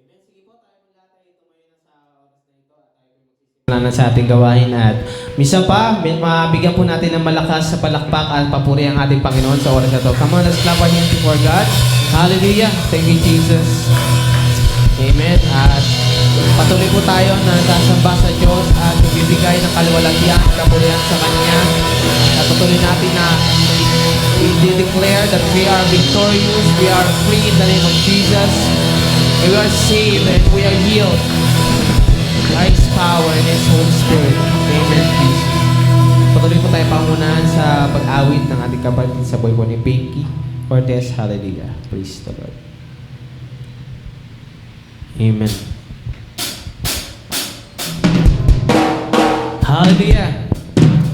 Amen. Sige po, tayo mong lahat ay tumayo na sa oras na ito at tayo magsisimula na sa ating gawain at minsan pa, mabigyan po natin ng malakas sa palakpak at papuri ang ating Panginoon sa oras na ito. Come on, let's clap our hands before God. Hallelujah. Thank you, Jesus. Amen. At patuloy po tayo na sasamba sa Diyos at bibigay ng kaluwalhatian at kapurihan sa Kanya. At patuloy natin na we declare that we are victorious, we are free in the name of Jesus. We are saved and we are healed by His power and His Holy Spirit. Amen, Jesus. Patuloy po tayo pangunahan sa pag-awit ng ating kapatid sa buhay po ni Pinky Cortez. Hallelujah. Praise the Lord. Amen. Hallelujah.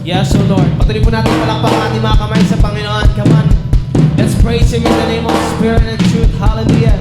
Yes, O Lord. Patuloy po natin palakpak ang ating mga kamay sa Panginoon. Come on. Let's praise Him in the name of Spirit and truth. Hallelujah.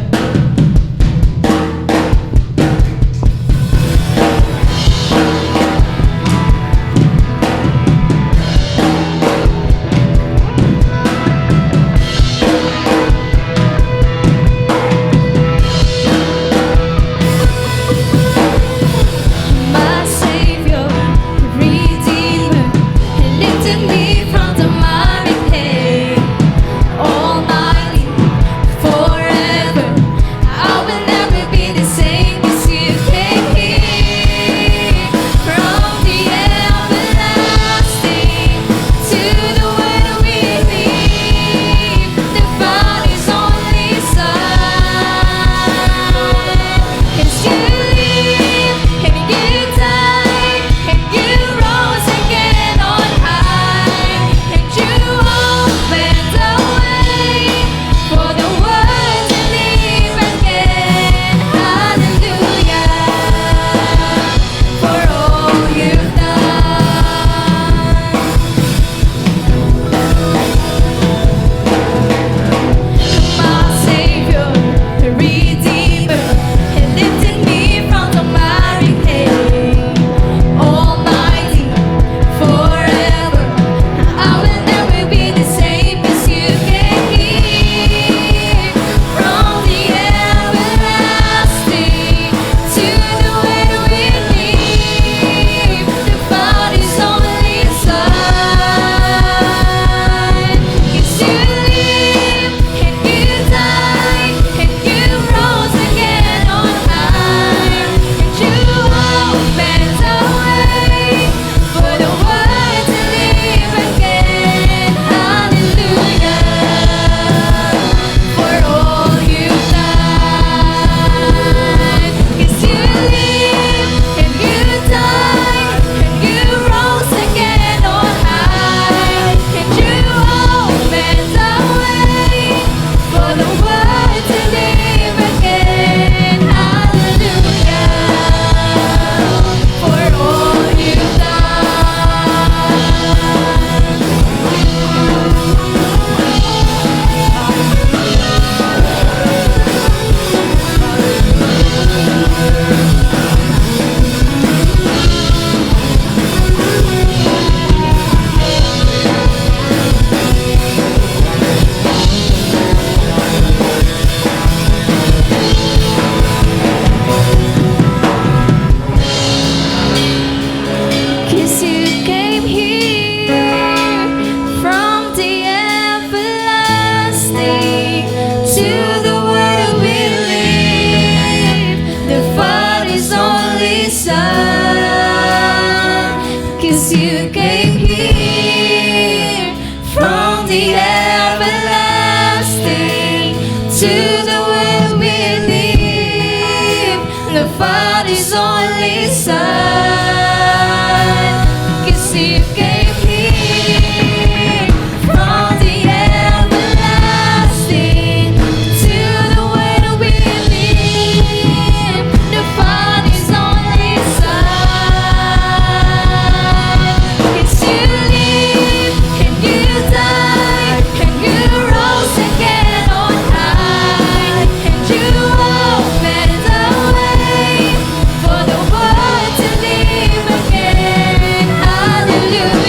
For the world to live again. Hallelujah.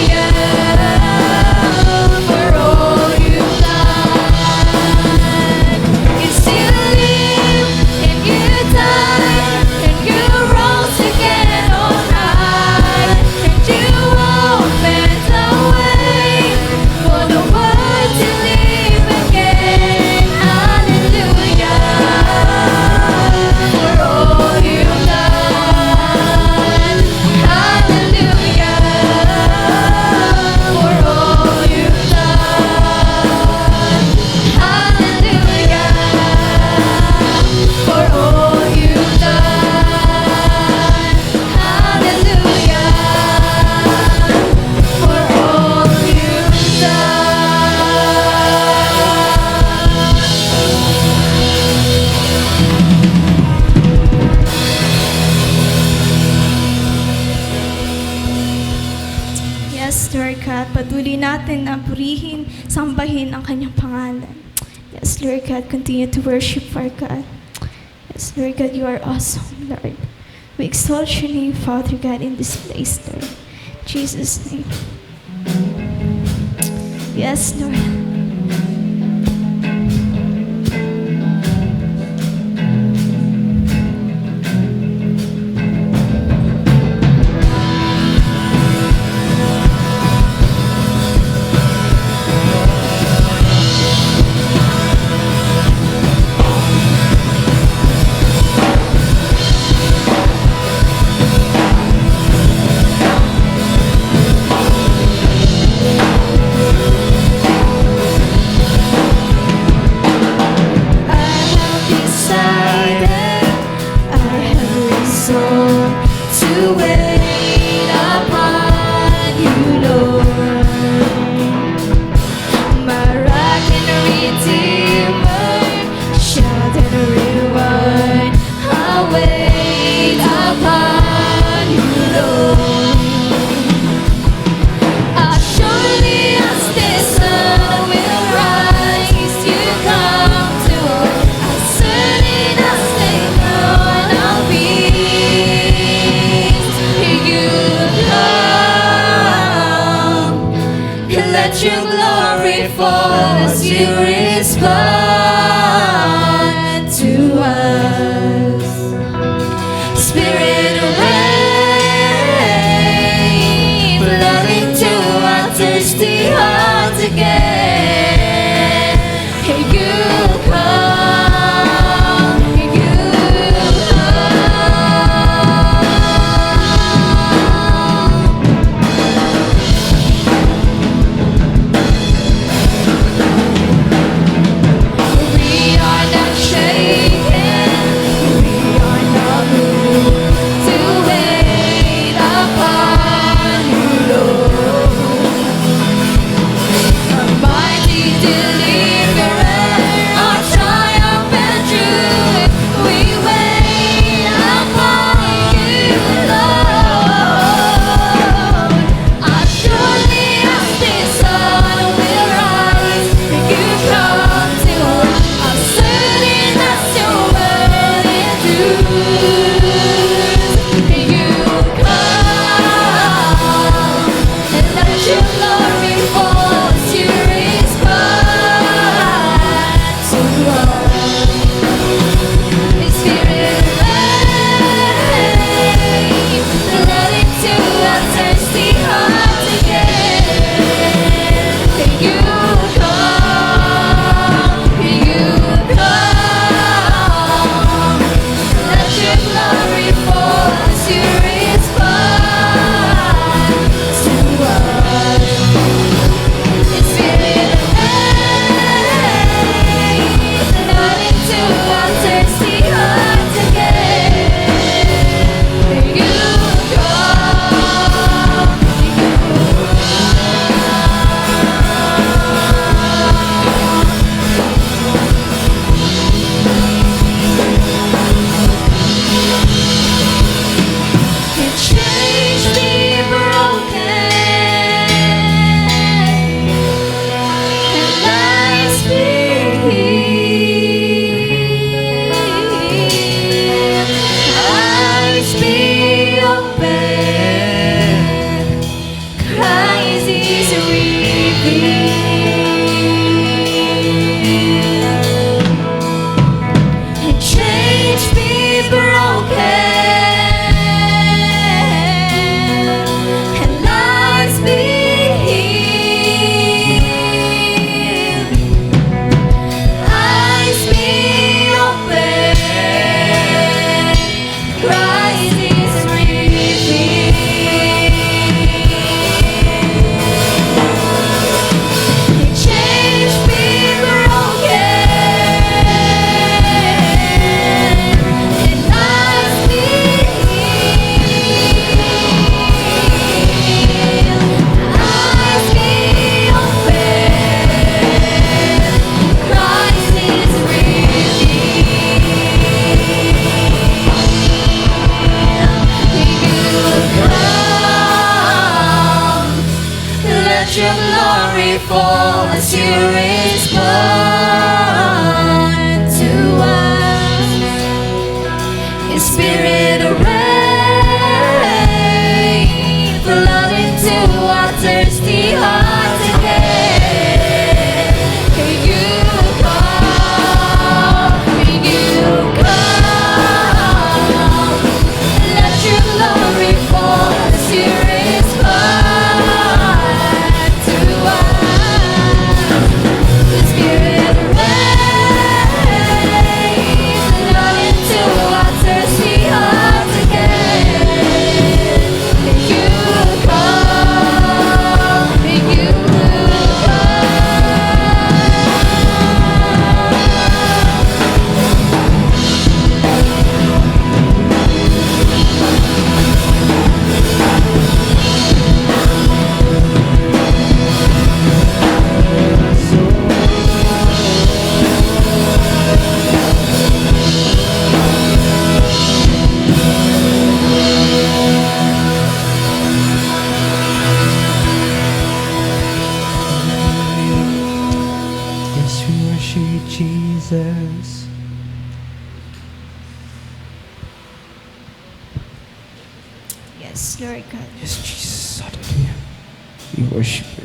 at patuloy natin na purihin, sambahin ang kanyang pangalan. Yes, Lord God, continue to worship our God. Yes, Lord God, you are awesome, Lord. We exalt your name, Father God, in this place, Lord. In Jesus' name. Yes, Lord. Let your glory fall as you respond to us. Spirit rain, flood into our thirsty hearts again. Hey, you come, you we are not shaken, we are not moved. your glory fall as you respond to us. Your spirit rain, flood into our thirsty hearts again. Can you come? Can you come? Let your glory fall as you respond to us. Your spirit rain, flood into our thirsty hearts again. Can you come? Can you Yes, we worship you, Jesus. Yes, Lord God. Yes, Jesus. Hallelujah. We worship you.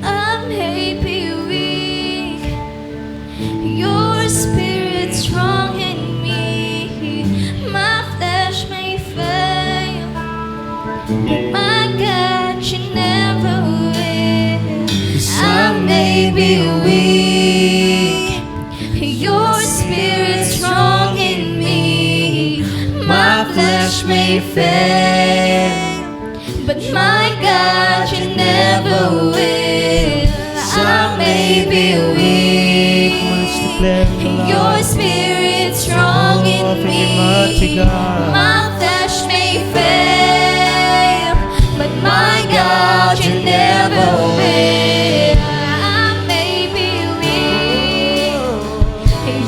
I may be weak, your spirit strong in me. My flesh may fail, but my God, you never will. I may be weak, your spirit strong in me. My flesh may fail, but my God, you never will. I may be weak, your spirit strong in me. My flesh may fail, but my God, you never will. I may be weak,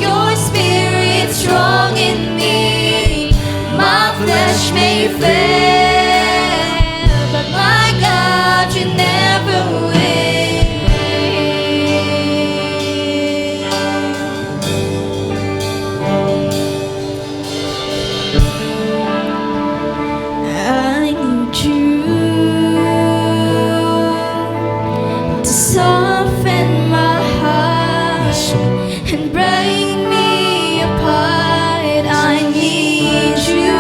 your spirit strong in me. My flesh may fail, but my God, you never will. I need you to soften my heart and break me apart. I need you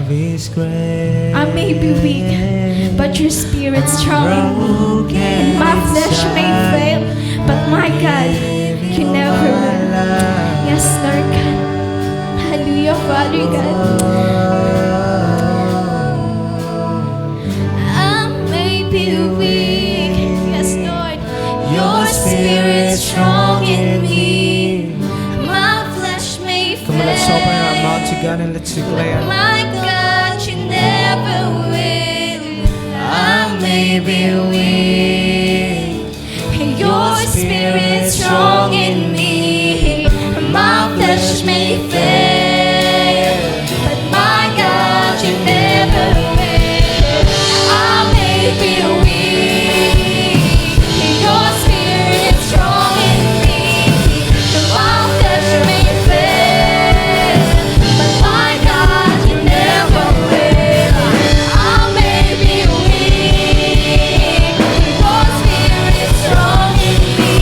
of His grace. I may be weak, but your spirit strong in me. And my flesh may fail, but my God, you never will. Yes, Lord God. Hallelujah, Father God. I may be weak, yes, Lord. Your spirit strong in me. My flesh may fail. Come on, let's open our mouth to God and let's declare. My God, you never will. I may be weak. Your spirit strong in me. My flesh may fail, but my God, you never will. I may be weak. Your spirit strong in me. My flesh may fail, but my God, you never will. I may be weak. Your spirit strong in me.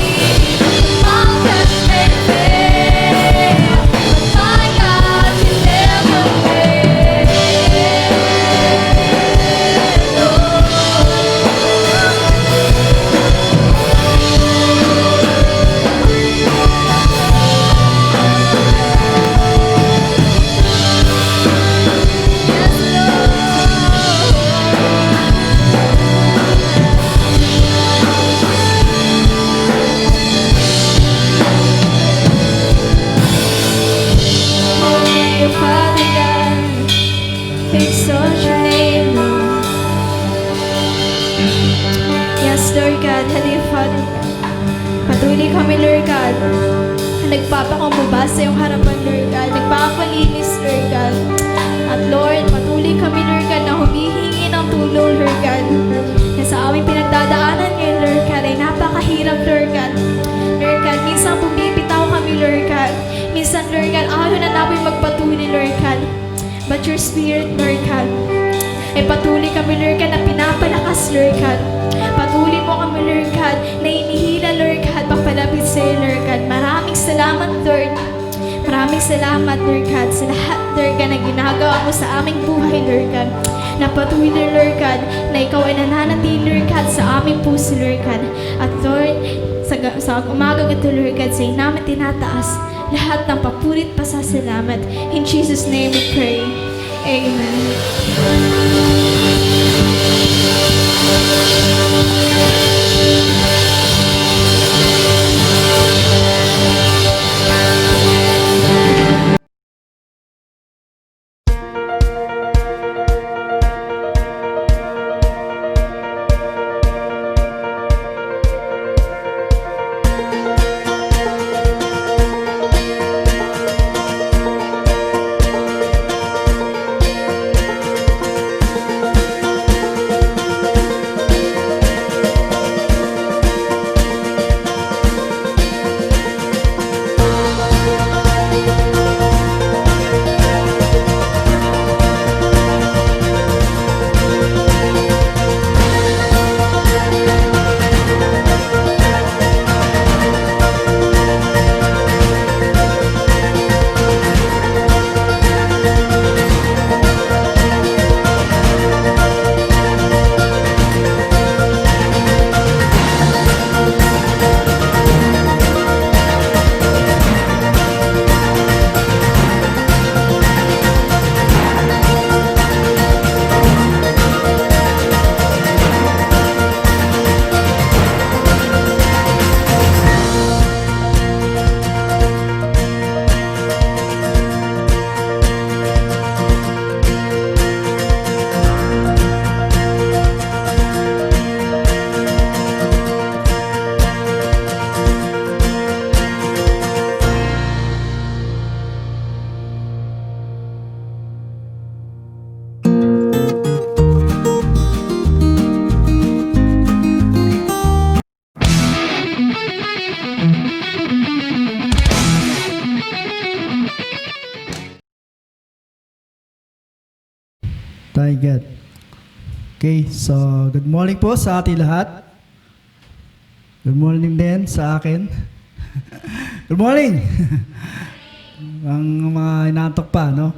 My flesh may fail, but my God, you never Hallelujah, Father God, exalt your name, Lord. Yes, Lord God, Hallelujah, Father God. Patuloy kami, Lord God, na nagpapakumbaba sa iyong harapan, Lord God, nagpapalinis, Lord God. At Lord, patuloy kami, Lord God, na humihingi ng tulong, Lord God, na sa aming pinagdadaanan ngayon, Lord God, ay napakahirap, Lord God. Lord God, minsan bumibitaw kami, Lord God. Minsan, Lord God, ayaw na namin magpatuloy, Lord God. But your Spirit, Lord God, ay patuloy kami, Lord God, na pinapalakas, Lord God. Patuloy mo kami, Lord God, na inihila, Lord God, papalapit sa iyo, Lord God. Maraming salamat, Lord. Maraming salamat, Lord God, sa lahat, Lord God, na ginagawa mo sa aming buhay, Lord God. Na patuloy, Lord God, na ikaw ay nananatili, Lord God, sa aming puso, Lord God. At Lord, sa umagang ito, Lord God, sa iyo namin tinataas lahat ng papurit pasasalamat. In Jesus' name we pray. Amen. Thank God. Okay, so good morning po sa ating lahat. Good morning din sa akin. Good morning! Ang mga inaantok pa, no?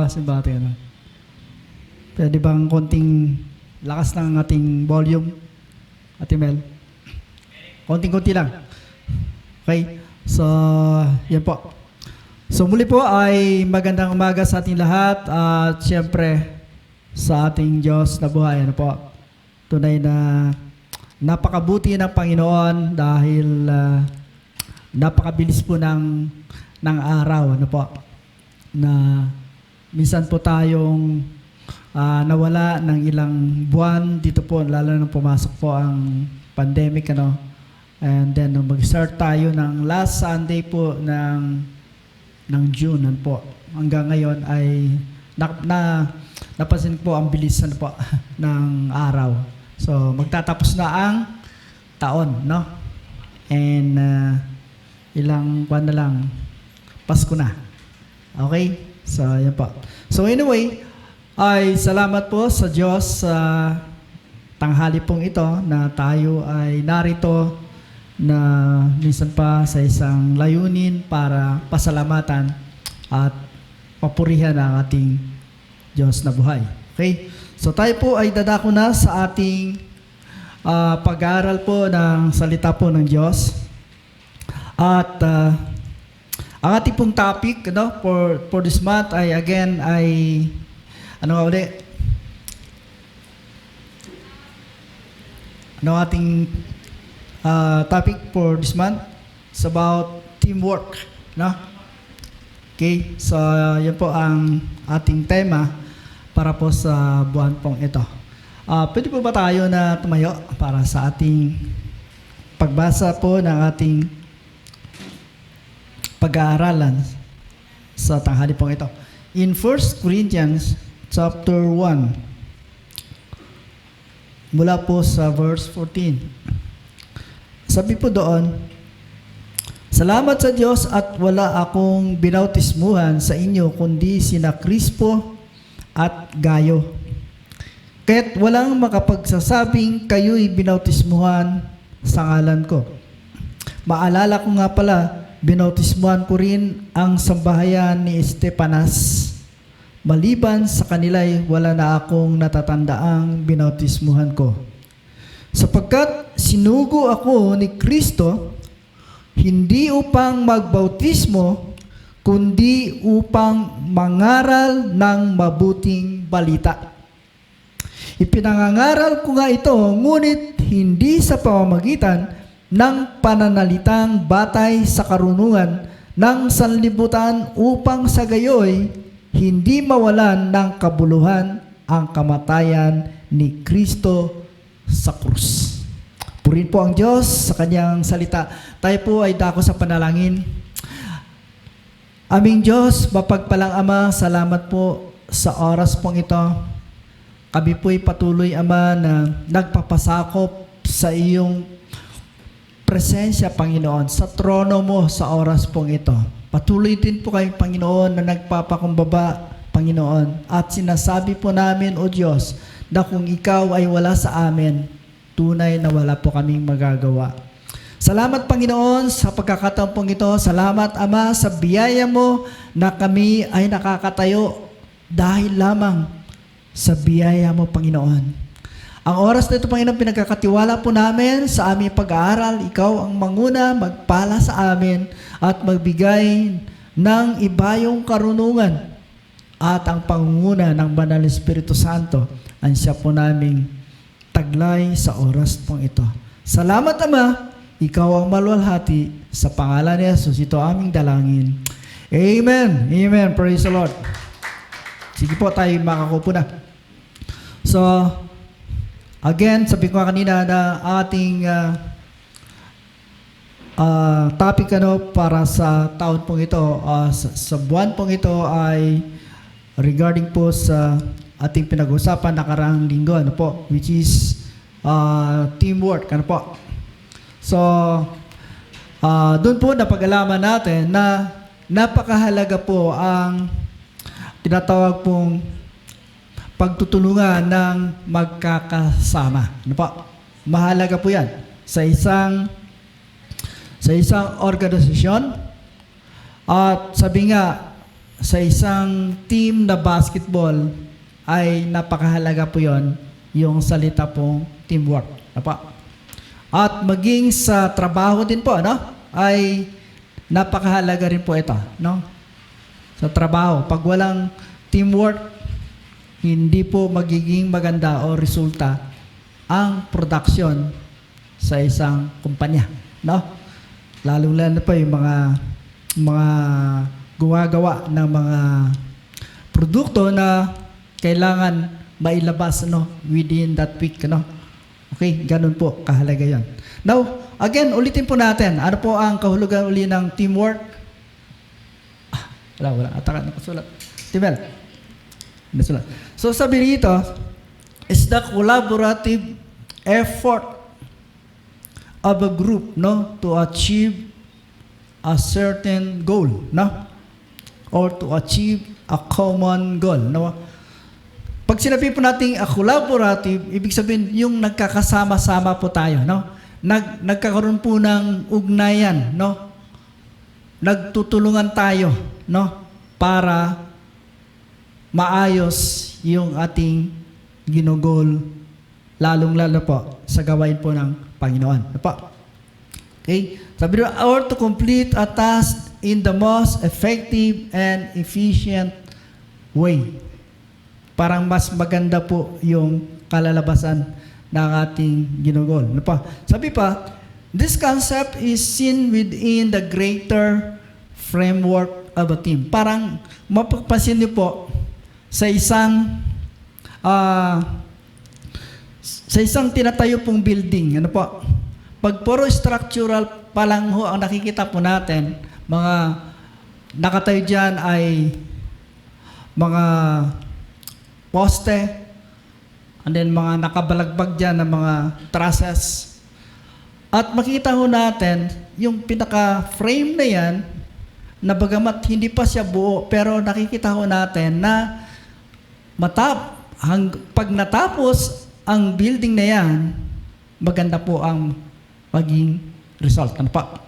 Simbate, ano? Pwede bang konting lakas ng ating volume, Ate Mel? Konting-konti lang. Okay? So, yan po. So, muli po ay magandang umaga sa ating lahat at siyempre sa ating Diyos na buhay. Ano po? Tunay na napakabuti ng Panginoon dahil napakabilis po ng araw. Ano po? Na minsan po tayong nawala ng ilang buwan dito po, lalo nang pumasok po ang pandemic, ano. And then nung mag-start tayo ng last Sunday po ng June, ano po, hanggang ngayon ay napansin po ang bilis, ano po, ng araw. So magtatapos na ang taon, no? And ilang buwan na lang Pasko na. Okay? So yan po. So anyway, ay salamat po sa Diyos sa tanghali pong ito na tayo ay narito na minsan pa sa isang layunin para pasalamatan at papurihan ang ating Diyos na buhay. Okay? So tayo po ay dadako na sa ating pag-aaral po ng salita po ng Diyos. At ang ating pong topic, no, for this month ay again ay ano nga ulit? Ano ating topic for this month? It's about teamwork, no? Okay, so yan po ang ating tema para po sa buwan pong ito. Pwede po ba tayo na tumayo para sa ating pagbasa po ng ating pag-aaralan sa tanghali pong ito? In 1 Corinthians chapter 1, mula po sa verse 14. Sabi po doon, salamat sa Diyos at wala akong binautismuhan sa inyo kundi sina Crispo at Gayo. Kaya't walang makapagsasabing kayo'y binautismuhan sa ngalan ko. Maalala ko nga pala, binautismuhan ko rin ang sambahayan ni Estepanas. Maliban sa kanila'y wala na akong natatandaang binautismuhan ko. Sapagkat sinugo ako ni Kristo, hindi upang magbautismo, kundi upang mangaral ng mabuting balita. Ipinangangaral ko nga ito, ngunit hindi sa pamamagitan ng pananalitang batay sa karunungan ng sanlibutan upang sa gayoy hindi mawalan ng kabuluhan ang kamatayan ni Kristo sa krus. Purihin po ang Diyos sa kanyang salita. Tayo po ay dako sa panalangin. Aming Diyos, mapagpalang Ama, salamat po sa oras pong ito. Kami po'y patuloy, Ama, na nagpapasakop sa iyong presensya, Panginoon, sa trono mo sa oras pong ito. Patuloy din po kayo, Panginoon, na nagpapakumbaba, Panginoon, at sinasabi po namin, O Diyos, na kung ikaw ay wala sa amin, tunay na wala po kaming magagawa. Salamat, Panginoon, sa pagkakataon pong ito. Salamat, Ama, sa biyaya mo na kami ay nakakatayo dahil lamang sa biyaya mo, Panginoon. Ang oras na ito, Panginoon, pinagkakatiwala po namin sa aming pag-aaral. Ikaw ang manguna, magpala sa amin at magbigay ng ibayong karunungan at ang pangunguna ng Banal Espiritu Santo ang siya po naming taglay sa oras pong ito. Salamat, Ama. Ikaw ang maluwalhati. Sa pangalan ni Jesus, ito aming dalangin. Amen. Amen. Praise the Lord. Sige po, tayo makakupo na. So, again, sabi ko kanina na ating topic para sa taon pong ito, sa buwan pong ito ay regarding po sa ating pinag-usapan nakaraang linggo, ano po, which is teamwork, ano po. So, doon po napag-alaman natin na napakahalaga po ang tinatawag pong pagtutulungan ng magkakasama. Ano po? Mahalaga po yan sa isang organisasyon. At sabi nga, sa isang team na basketball ay napakahalaga po yon, yung salita pong teamwork. At maging sa trabaho din po, no? Ay napakahalaga rin po ito, no? Sa trabaho, pag walang teamwork, hindi po magiging maganda o resulta ang production sa isang kumpanya, no? Lalo-lalo pa yung mga gumagawa ng mga produkto na kailangan mailabas, no, within that week, no? Okay, ganun po kahalaga 'yan. Now, again, ulitin po natin. Ano po ang kahulugan uli ng teamwork? Wala. Atakan nakasulat. Timel. Nasulat. So sabi rito, is the collaborative effort of a group, no, to achieve a certain goal, no? Or to achieve a common goal, no? Pag sinabi po natin a collaborative, ibig sabihin yung nagkakasama-sama po tayo, no? Nagkakaroon po ng ugnayan, no? Nagtutulungan tayo, no? Para maayos yung ating ginugol, lalong-lalo po sa gawain po ng Panginoon. Ano po? Okay? Sabi doon, or to complete a task in the most effective and efficient way. Parang mas maganda po yung kalalabasan ng ating ginugol. Ano pa? Sabi pa, this concept is seen within the greater framework of a team. Parang mapagpasin niyo po sa isang tinatayo pong building. Ano po? Pag puro structural pa lang ho ang nakikita po natin, mga nakatayo dyan ay mga poste, and then mga nakabalagbag dyan ng mga trusses. At makita ho natin, yung pinaka-frame na yan, na bagamat hindi pa siya buo, pero nakikita ho natin na pag natapos ang building na yan, maganda po ang maging result. Ano pa?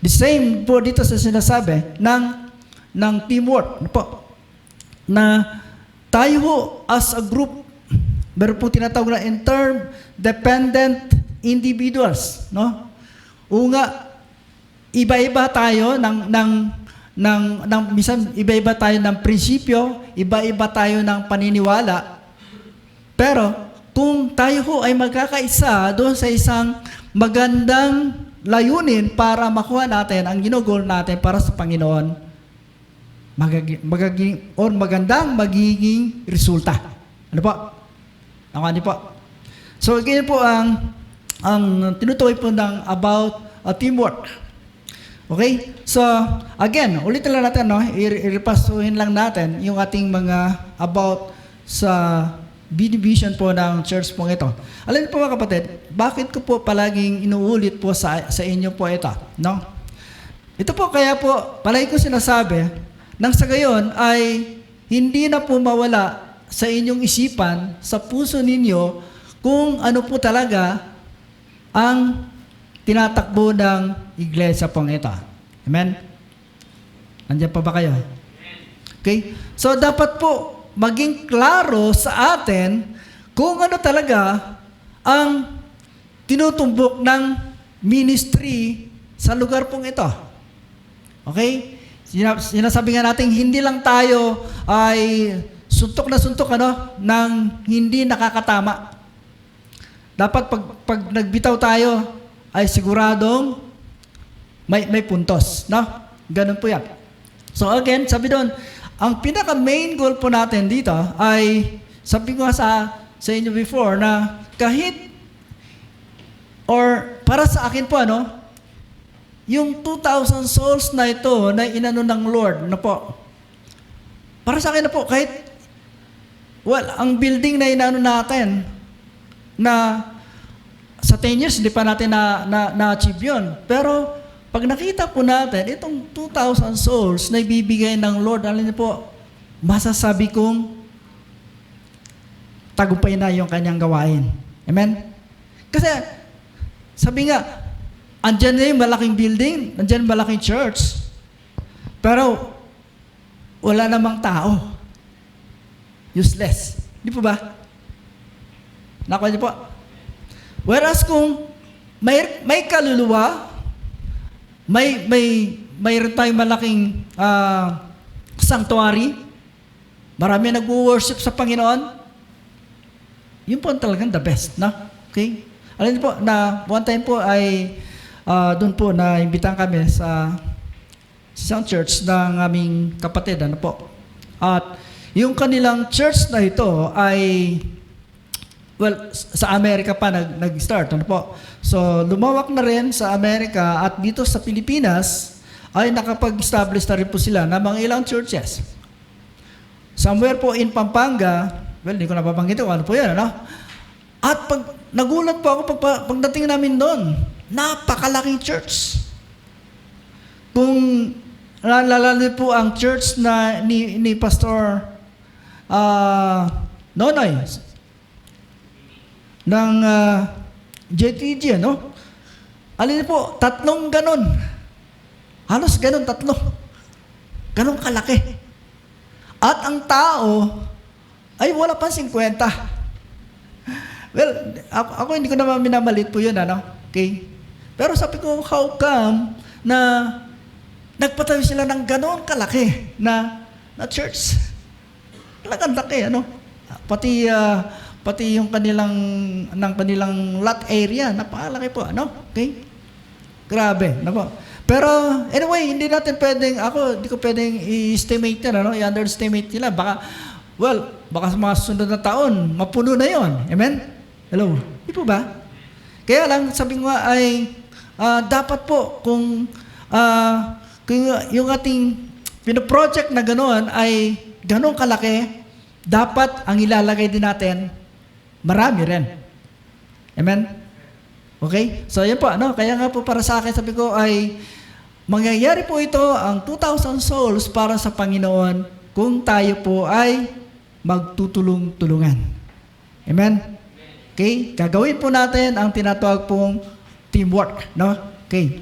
The same po dito sa sinasabi ng teamwork. Ano po? Na tayo ho as a group, meron po tinatawag na interdependent individuals, no? Nga, iba-iba tayo minsan iba-iba tayo ng prinsipyo, iba-iba tayo ng paniniwala. Pero kung tayo ho ay magkakaisa doon sa isang magandang layunin para makuha natin ang ginugol natin para sa Panginoon, magiging resulta. Ano po? Ano po? So, again po ang tinutukoy po ng about teamwork. Okay? So, again, ulitin lang natin, no? I-repasuhin lang natin yung ating mga about sa vision po ng church po ito. Alam niyo po mga kapatid, bakit ko po palaging inuulit po sa inyo po ito, no? Ito po kaya po, palagi ko sinasabi, nang sa gayon ay hindi na po mawala sa inyong isipan, sa puso ninyo, kung ano po talaga ang tinatakbo ng iglesia pong ito. Amen? Nandiyan pa ba kayo? Okay? So, dapat po maging klaro sa atin kung ano talaga ang tinutumbok ng ministry sa lugar pong ito. Okay? Sinasabi nga natin, hindi lang tayo ay suntok ng hindi nakakatama. Dapat pag nagbitaw tayo, ay siguradong may puntos, no? Ganun po yan. So again, sabi doon, ang pinaka-main goal po natin dito ay, sabi ko sa inyo before, na kahit, or para sa akin po, yung 2,000 souls na ito na inano ng Lord, para sa akin na po, kahit, ang building na inano natin, na sa 10 years, hindi pa natin na-achieve yun. Pero, pag nakita po natin, itong 2,000 souls na ibibigay ng Lord, alam niyo po, masasabi kong tagumpay na yung kanyang gawain. Amen? Kasi, sabi nga, andyan na yung malaking building, andyan yung malaking church. Pero, wala namang tao. Useless. Di po ba? Nakuha niyo po? Whereas kung may kaluluwa, mayroon tayong malaking sanctuary, marami nag-worship sa Panginoon, yun po ang talagang the best, no? Okay? Alam niyo po, na one time po ay doon po na imbitahan kami sa isang church ng aming kapatid, ano po. At yung kanilang church na ito ay, well, sa Amerika pa nag-start, ano po. So, lumawak na rin sa Amerika at dito sa Pilipinas ay nakapag-establish na rin po sila ng mga ilang churches. Somewhere po in Pampanga, well, hindi ko napabanggit kung ano po yan, ano? At nagulat po ako pagdating namin doon, napakalaking church. Kung naalala po ang church na ni Pastor Nonoy ng JTG, no? Alin po, 3 ganon. Halos ganon, 3. Ganon kalaki. At ang tao ay wala pa 50. Well, ako hindi ko naman minamalit po yun, ano? Okay? Pero sabi ko, how come na nagpatayo sila ng ganon kalaki na church? Talagang laki, ano? Pati yung kanilang lot area, napakalaki po, ano? Okay? Grabe, ano po? Pero anyway, hindi ko pwedeng i-estimate yan, ano? I-underestimate nila. Baka sa mga sunod na taon, mapuno na yon. Amen? Hello? Di po ba? Kaya lang, sabi ko nga ay, dapat po kung yung ating pinoproject na gano'n ay gano'ng kalaki, dapat ang ilalagay din natin, marami rin. Amen? Okay? So, yan po, ano? Kaya nga po para sa akin, sabi ko ay, mangyayari po ito ang 2,000 souls para sa Panginoon kung tayo po ay magtutulong-tulungan. Amen? Okay? Gagawin po natin ang tinatawag pong teamwork, no? Okay.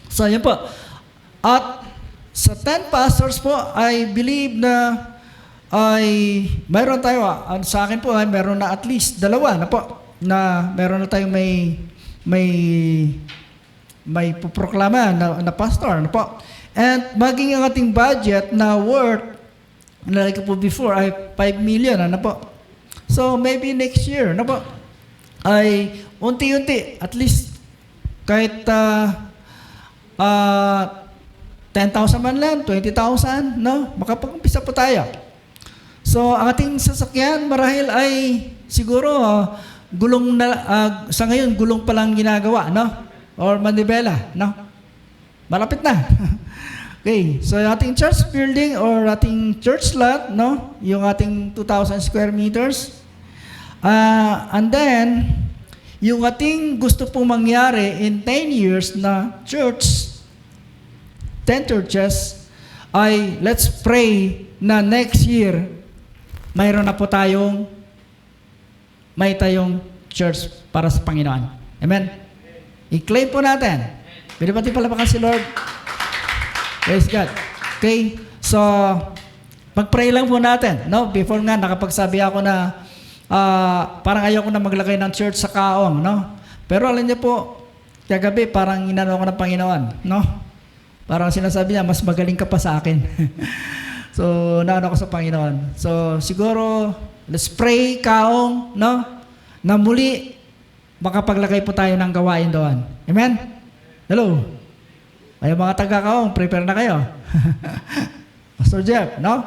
So, yan po. At sa 10 pastors po, I believe na mayroon tayo, sa akin po ay mayroon na at least 2 na po, na mayroon na tayong may puproklama na pastor, ano po. And maging ang ating budget na worth, like po before, ay 5 million, ano po. So, maybe next year, ano po, ay unti-unti, at least kahit 10,000 man lang, 20,000, no? Makapag-umpisa po tayo. So, ang ating sasakyan marahil ay siguro gulong na, sa ngayon, gulong pa lang ginagawa, no? Or manibela, no? Malapit na. Okay, so yung ating church building or ating church lot, no? Yung ating 2,000 square meters. And then, yung ating gusto pong mangyari in 10 years na church, 10 churches, ay let's pray na next year, mayroon na po tayong church para sa Panginoon. Amen? I-claim po natin. Pwede pati palapakan si Lord. Praise God. Okay? So, mag-pray lang po natin. No? Before nga, nakapagsabi ako na parang ayoko na maglagay ng church sa kaong. No? Pero alam niyo po, kagabi parang inano ko ng Panginoon. No? Parang sinasabi niya, mas magaling ka pa sa akin. So, naano ko sa Panginoon. So, siguro, let's pray, kaong, no? Na muli, makapaglagay po tayo ng gawain doon. Amen? Hello? Ay, mga taga-kaong, prepare na kayo. Pastor Jeff, no?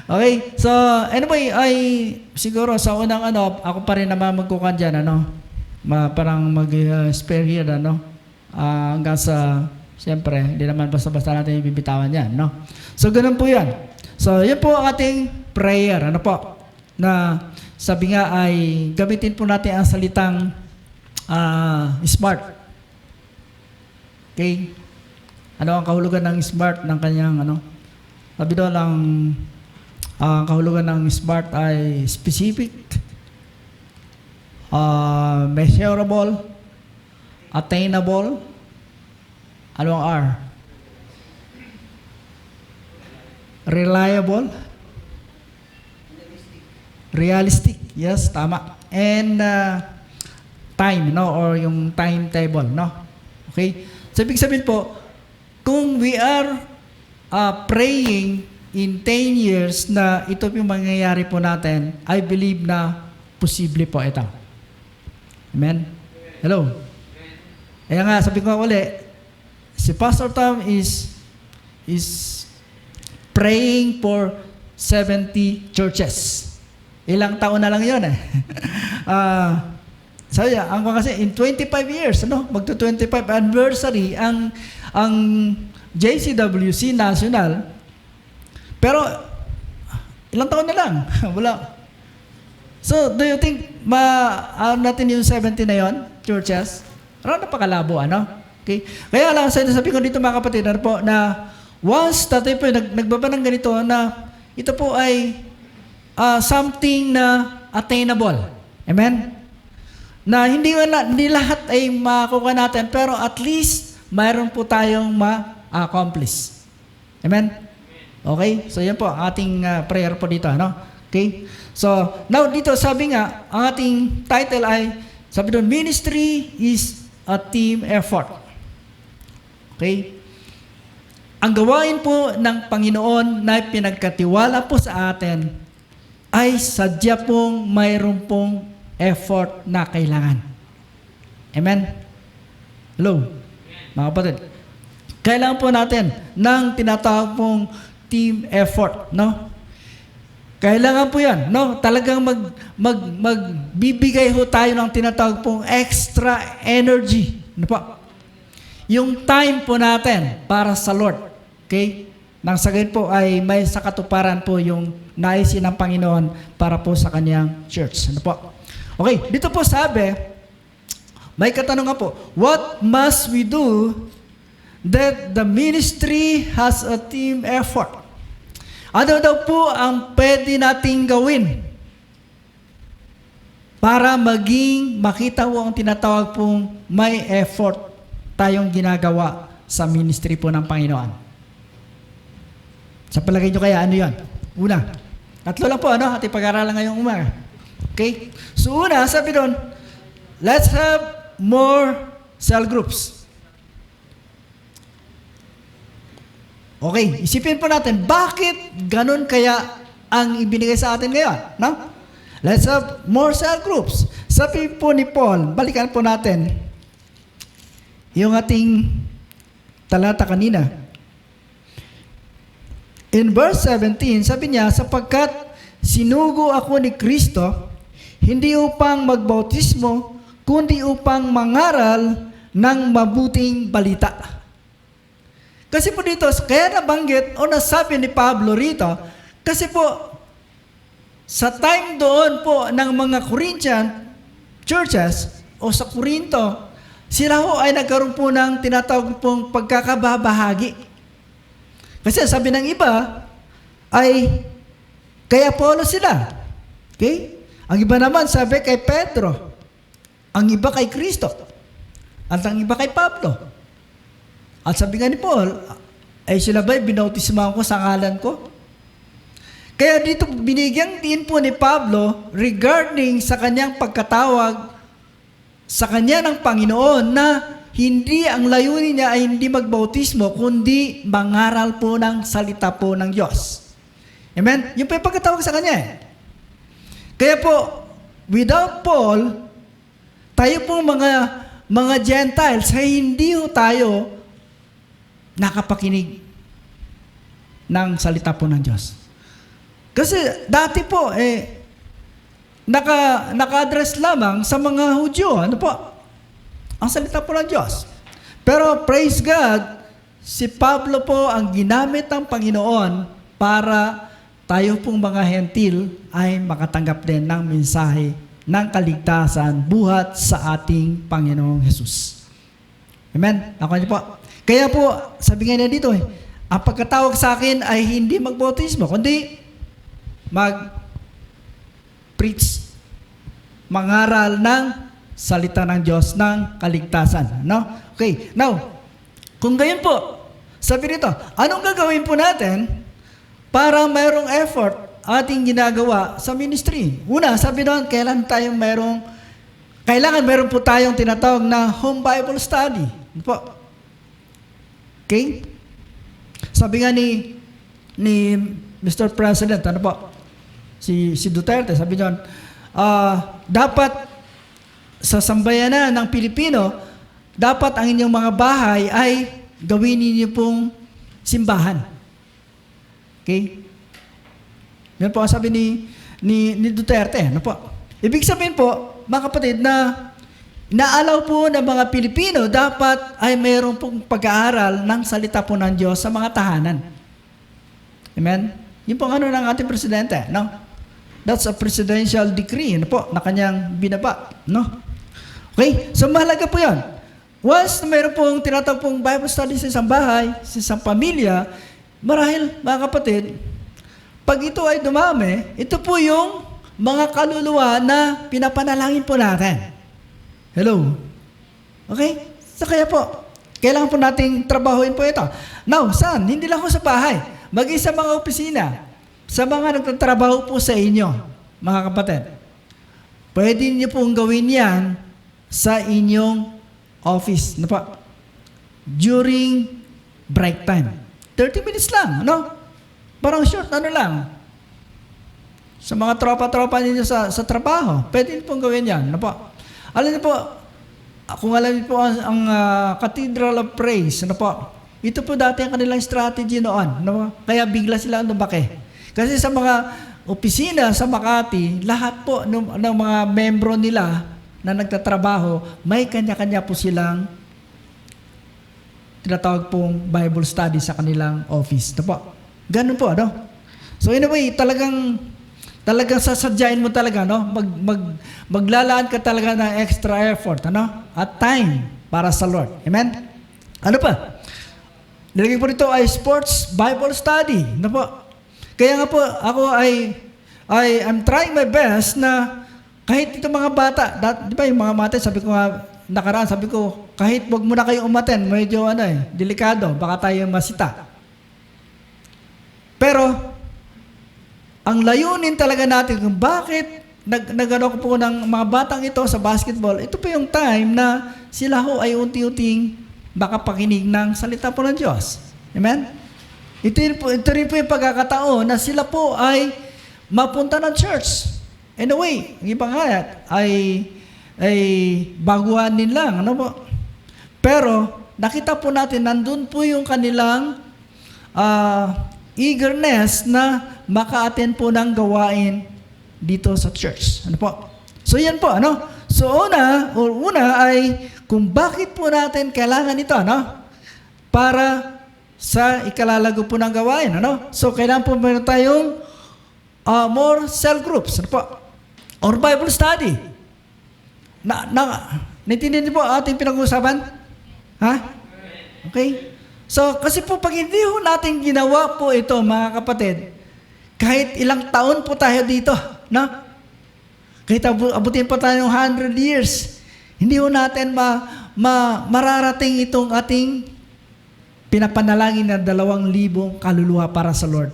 Okay, so, anyway, ay, siguro, sa unang ako pa rin naman magkukan dyan, parang mag-spare here, hanggang sa, siyempre, hindi naman basta-basta natin ibibitawan yan, no? So, ganun po yan. So, yan po ang ating prayer, na sabi nga ay gamitin po natin ang salitang smart. Okay? Ano ang kahulugan ng smart ng kanyang, sabi doon ang kahulugan ng smart ay specific, measurable, attainable, ano ang R? reliable, realistic, yes, tama. And time, no, or yung timetable, no? Okay? So, ibig sabihin po, kung we are praying in 10 years na ito yung mangyayari po natin, I believe na posible po ito. Amen? Hello? Kaya nga, sabi ko uli, si Pastor Tom is praying for 70 churches. Ilang taon na lang yun eh. Sabi niya, ang kasi in 25 years, magto 25 anniversary ang JCWC National. Pero ilang taon na lang? Wala. So, do you think natin yung 70 na yon, churches? Napakalabo, Okay? Kaya lang, sabi ko dito mga kapatid, na once tayo po nagbaba ng ganito na ito po ay something na attainable. Amen? Na hindi lahat ay makuha natin, pero at least mayroon po tayong ma-accomplish. Amen? Okay? So yan po ang ating prayer po dito. Okay? So, now dito sabi nga, ang ating title ay, sabi doon, ministry is a team effort. Okay? Ang gawain po ng Panginoon na pinagkatiwala po sa atin ay sadya pong mayroon pong effort na kailangan. Amen? Hello? Mga kapatid. Kailangan po natin ng tinatawag pong team effort, Kailangan po yan, Talagang magbibigay ho tayo ng tinatawag pong extra energy. Yung time po natin para sa Lord. Okay? Nang sa gayon po ay may sakatuparan po yung naisin ng Panginoon para po sa kanyang church. Okay, dito po sabi, may katanungan po, what must we do that the ministry has a team effort? Ano daw po ang pwede nating gawin para makita po ang tinatawag pong may effort tayong ginagawa sa ministry po ng Panginoon? Sa palagay nyo kaya, ano yan? Una, tatlo lang po, ating pag-aralan ngayong umaga. Okay? So una, sabi doon, let's have more cell groups. Okay, isipin po natin, bakit ganun kaya ang ibinigay sa atin ngayon? Let's have more cell groups. Sabi po ni Paul, balikan po natin yung ating talata kanina. In verse 17, sabi niya, sapagkat sinugo ako ni Kristo, hindi upang magbautismo, kundi upang mangaral ng mabuting balita. Kasi po dito, kaya nabanggit o nasabi ni Pablo rito, kasi po, sa time doon po ng mga Corinthian churches o sa Corinto, sila ho ay nagkaroon po ng tinatawag pong pagkakababahagi. Kasi sabi ng iba ay kay Apollo sila. Okay? Ang iba naman sabi kay Pedro. Ang iba kay Kristo. At ang iba kay Pablo. At sabi nga ni Paul, ay sila ba'y binautismahan ko sa ngalan ko? Kaya dito binigyan din po ni Pablo regarding sa kanyang pagkatawag sa kanya ng Panginoon na hindi ang layunin niya ay hindi magbautismo, kundi mangaral po ng salita po ng Diyos. Amen? Yung pa yung pagkatawag sa kanya eh. Kaya po, without Paul, tayo po mga Gentiles, ay hindi po tayo nakapakinig ng salita po ng Diyos. Kasi dati po, naka-address lamang sa mga Hudyo. Ano po? Ang salita po ng Diyos. Pero praise God, si Pablo po ang ginamit ng Panginoon para tayo pong mga hentil ay makatanggap din ng mensahe ng kaligtasan buhat sa ating Panginoong Jesus. Amen? Ako niyo po. Kaya po, sabi nga niya dito, ang pagkatawag sa akin ay hindi magbautismo, kundi mag-preach, mangaral ng salita ng Diyos ng kaligtasan. No? Okay. Now, kung gayon po, sabi nito, anong gagawin po natin para mayroong effort ating ginagawa sa ministry. Una, sabi doon, kailangan meron po tayong tinatawag na home Bible study. Ano po? Okay? Sabi nga ni Mr. President, ano po? Si Duterte, sabi doon, dapat sa sambayanan ng Pilipino, dapat ang inyong mga bahay ay gawin ninyo pong simbahan. Okay? Yan po ang sabi ni Duterte. Ano po? Ibig sabihin po, mga kapatid, na naalaw po ng mga Pilipino, dapat ay mayroon pong pag-aaral ng salita po ng Diyos sa mga tahanan. Amen? Yun po ang ano ng ating presidente. No? That's a presidential decree, ano po, na kanyang binaba. No? Okay? So, mahalaga po yan. Once na mayroon pong tinatawag pong Bible study sa isang bahay, sa isang pamilya, marahil, mga kapatid, pag ito ay dumami, ito po yung mga kaluluwa na pinapanalangin po natin. Hello? Okay? So, kaya po, kailangan po nating trabahuin po ito. Now, saan? Hindi lang po sa bahay. Maging sa mga opisina, sa mga nagtatrabaho po sa inyo, mga kapatid. Pwede niyo pong gawin yan sa inyong office. Ano pa? During break time. 30 minutes lang, ano? Parang short, ano lang. Sa mga tropa-tropa ninyo sa trabaho, pwede niyo pong gawin yan. Ano po? Alam niyo po, kung alam niyo po ang Cathedral of Praise, ano po? Ito po dati ang kanilang strategy noon. Ano? Kaya bigla sila lumaki. Kasi sa mga opisina sa Makati, lahat po ng mga membro nila na nagtatrabaho, may kanya-kanya po silang tinatawag pong Bible study sa kanilang office. Ito po. Ganun po, ano? So in a way, talagang sasadyain mo talaga, no? Maglalaan ka talaga ng extra effort, ano? At time para sa Lord. Amen? Ano pa? Nilagay po rito ay sports Bible study. Ano po? Kaya nga po, ako I'm trying my best na kahit itong mga bata, di ba yung mga mata, sabi ko nga, nakaraan, sabi ko, kahit wag mo na kayo umaten, medyo delikado, baka tayo masita. Pero, ang layunin talaga natin kung bakit nagano ko po ng mga batang ito sa basketball, ito po yung time na sila ho ay unti-unting makapakinig ng salita po ng Diyos. Amen? Ito rin po yung pagkakataon na sila po ay mapunta ng church. Anyway, ang ibang hayat ay baguhan din lang. Ano po? Pero, nakita po natin, nandun po yung kanilang eagerness na maka-attend po ng gawain dito sa church. Ano po? So, yan po, ano? So, una ay kung bakit po natin kailangan ito, ano? Para sa ikalalago po ng gawain, ano? So, kailangan po meron tayong more cell groups, ano po? Or Bible study. Naintindihan niyo po ating pinag-uusapan? Ha? Okay? So, kasi po pag hindi ho natin ginawa po ito, mga kapatid, kahit ilang taon po tayo dito, no? Kahit abutin pa tayo ng 100 years, hindi ho natin mararating itong ating pinapanalangin na 2,000 kaluluwa para sa Lord.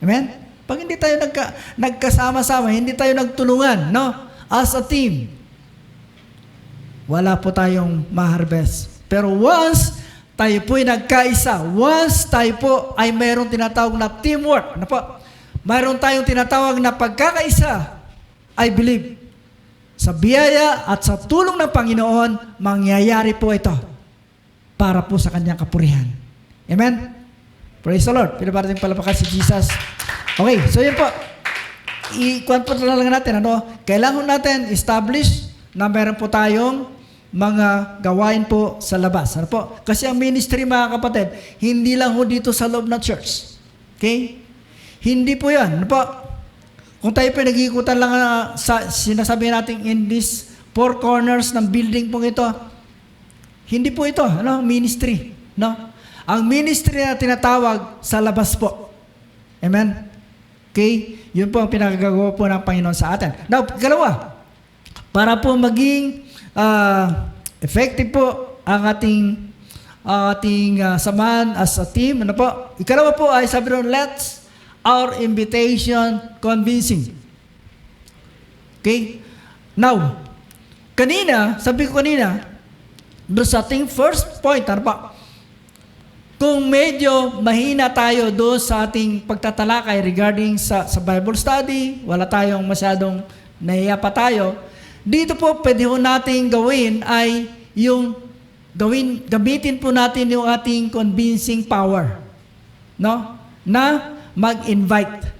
Amen? Pag hindi tayo nagkasama-sama, hindi tayo nagtulungan, no? As a team, wala po tayong ma-harvest. Pero once tayo po ay nagkaisa, once tayo po ay mayroong tinatawag na teamwork, ano po? Mayroon tayong tinatawag na pagkakaisa, I believe, sa biyaya at sa tulong ng Panginoon, mangyayari po ito para po sa kanyang kapurihan. Amen? Praise the Lord. Pinabarating palapakan si Jesus. Okay, so yun po. I-kuwan po talaga natin, ano? Kailangan natin establish na meron po tayong mga gawain po sa labas. Ano po? Kasi ang ministry, mga kapatid, hindi lang ho dito sa loob ng church. Okay? Hindi po yan. Ano po? Kung tayo po nag-iikutan lang sa sinasabi natin in these 4 corners ng building pong ito, hindi po ito, ano? Ministry. No? Ang ministry na tinatawag sa labas po. Amen? Okay? Yun po ang pinagagawa po ng Panginoon sa atin. Now, ikalawa, para po maging effective po ang ating samahan as a team, ano po? Ikalawa po ay sabi ron, let's our invitation convincing. Okay? Now, sabi ko kanina, doon sa ating first point, ano pa? Kung medyo mahina tayo doon sa ating pagtatalakay regarding sa Bible study, wala tayong masyadong nahiya pa tayo, dito po pwede ho natin gawin ay gamitin po natin yung ating convincing power. No? Na mag-invite.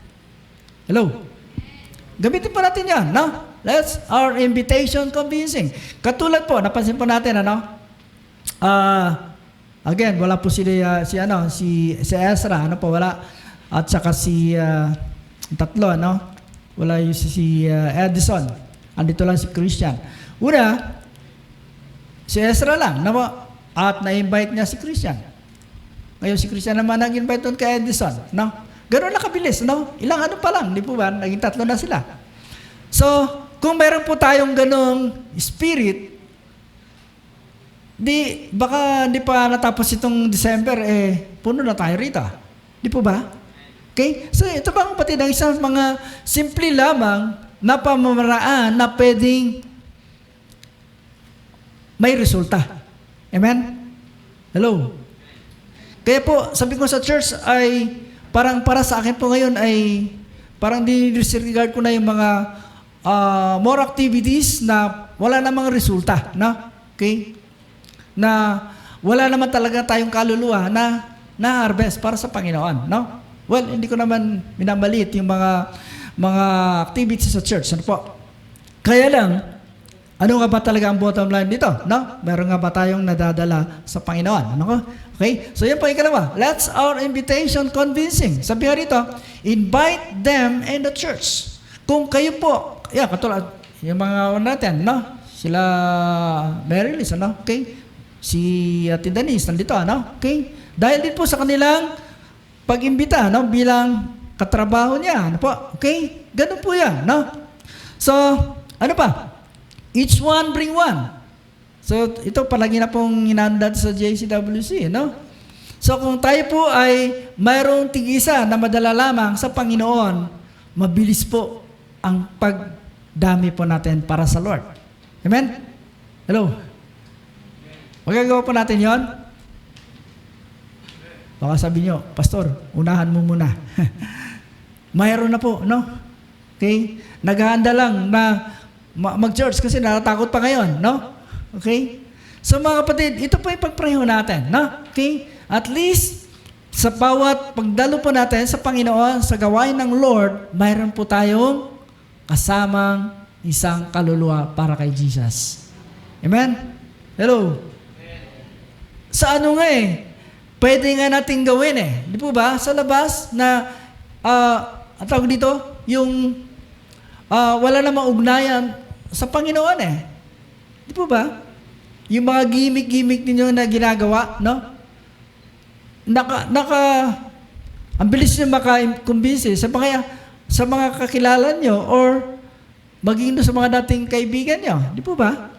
Hello? Gamitin po natin yan, no? That's our invitation convincing. Katulad po, napansin po natin, again, wala po si Ezra, wala. At saka tatlo, wala yung si Edison. Andito lang si Christian. Una, si Ezra lang, at na-invite niya si Christian. Ngayon si Christian naman nag-invite doon kay Edison, Ganoon na kabilis, Ilang pa lang, di po ba? Naging tatlo na sila. So, kung meron po tayong ganong spirit, baka di pa natapos itong December, puno na tayo rito. Di po ba? Okay? So, ito ba ang kapatid, ang isang mga simple lamang na pamamaraan na pwedeng may resulta. Amen? Hello? Kaya po, sabi ko sa church ay, parang para sa akin po ngayon ay, parang disregard ko na yung mga more activities na wala namang resulta, Okay? Na wala naman talaga tayong kaluluwa na harvest para sa Panginoon, Well, hindi ko naman minamaliit yung mga activities sa church, Kaya lang, ano nga ba talaga ang bottom line dito, Meron nga ba tayong nadadala sa Panginoon, Okay? So yan po yung ikalawa. That's our invitation convincing. Sabi nga rito, invite them in the church. Kung kayo po, katulad, yung mga natin, Sila Mary Liz, Okay? Si Ate Denise, nandito, Okay? Dahil din po sa kanilang pag-imbita, bilang katrabaho niya, Okay? Ganun po yan, So, ano pa? Each one bring one. So, ito palagi na pong hinandad sa JCWC, So, kung tayo po ay mayroong tig-isa na madala lamang sa Panginoon, mabilis po ang pagdami po natin para sa Lord. Amen? Hello? Magagawa po natin yon? Baka sabi nyo, Pastor, unahan mo muna. Mayroon na po, Okay? Naghahanda lang na mag-church kasi natatakot pa ngayon, Okay? So mga kapatid, ito po yung pagprayo natin, Okay? At least, sa bawat pagdalo po natin sa Panginoon, sa gawain ng Lord, mayroon po tayong kasamang isang kaluluwa para kay Jesus. Amen? Hello? Sa ano nga pwede nga natin gawin Di po ba? Sa labas na, ang tawag dito, yung wala namang ugnayan sa Panginoon Di po ba? Yung mga gimmick-gimmick ninyo na ginagawa, ang bilis nyo maka-convince sa mga kakilala nyo or maging doon sa mga dating kaibigan nyo. Di po ba?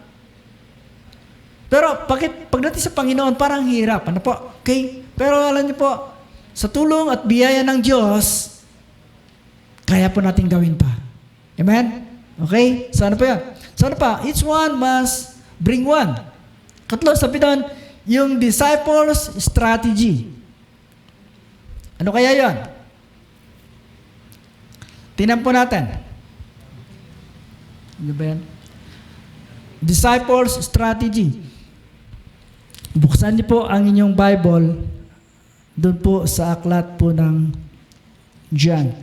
Pero pagdating sa Panginoon, parang hirap. Ano po? Okay? Pero alam niyo po, sa tulong at biyaya ng Diyos, kaya po natin gawin pa. Amen? Okay? So ano po yan? So ano pa? Each one must bring one. Katlo, sabi doon, yung disciples strategy. Ano kaya yon? Tingnan po natin. Ano ba yan? Disciples strategy. Buksan niyo po ang inyong Bible doon po sa aklat po ng John.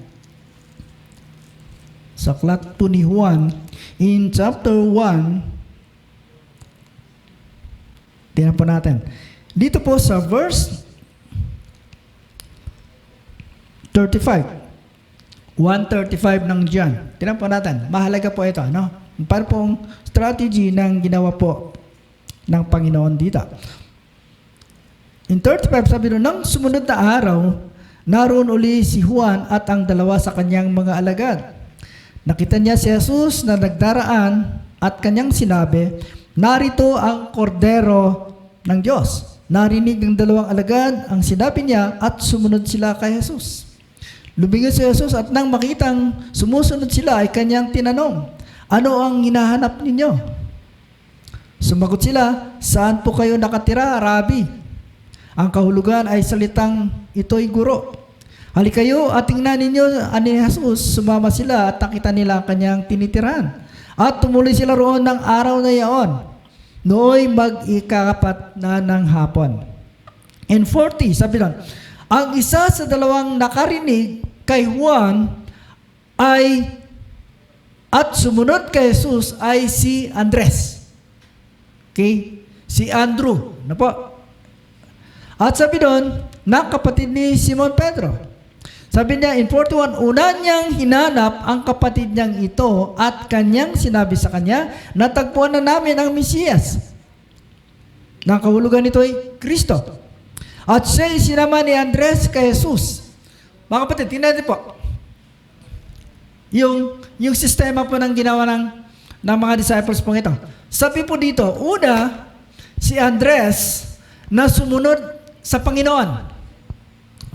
Sa aklat po ni Juan, in chapter 1, tingnan po natin. Dito po sa verse 35. 135 ng John. Tingnan po natin. Mahalaga po ito, Para pong strategy ng ginawa po ng Panginoon dito. In 35, sabi doon, nang sumunod na araw, naroon uli si Juan at ang dalawa sa kanyang mga alagad. Nakita niya si Jesus na nagdaraan at kanyang sinabi, narito ang kordero ng Diyos. Narinig ng dalawang alagad ang sinabi niya at sumunod sila kay Jesus. Lumingon si Jesus at nang makitang sumusunod sila ay kanyang tinanong, ano ang hinahanap ninyo? Sumagot sila, saan po kayo nakatira, Rabi? Ang kahulugan ay salitang ito'y guro. Halikayo at tingnan ninyo ani Jesus. Sumama sila at nakita nila ang kanyang tinitirahan. At tumuloy sila roon ng araw na iyon. Nooy mag-ikaapat na ng hapon. In 40, sabi doon, ang isa sa dalawang nakarinig kay Juan ay at sumunod kay Jesus ay si Andres. Okay? Si Andrew. Ano po? At sabi doon, na kapatid ni Simon Pedro. Sabi niya in 41, una niyang hinanap ang kapatid niyang ito at kanyang sinabi sa kanya, natagpuan na namin ang Mesiyas. Nakahulugan nito ay Kristo. At siya'y sinama ni Andres kay Jesus. Mga kapatid, tingnan natin po. Yung sistema po ng ginawa ng mga disciples po ito. Sabi po dito, una, si Andres na sumunod sa Panginoon.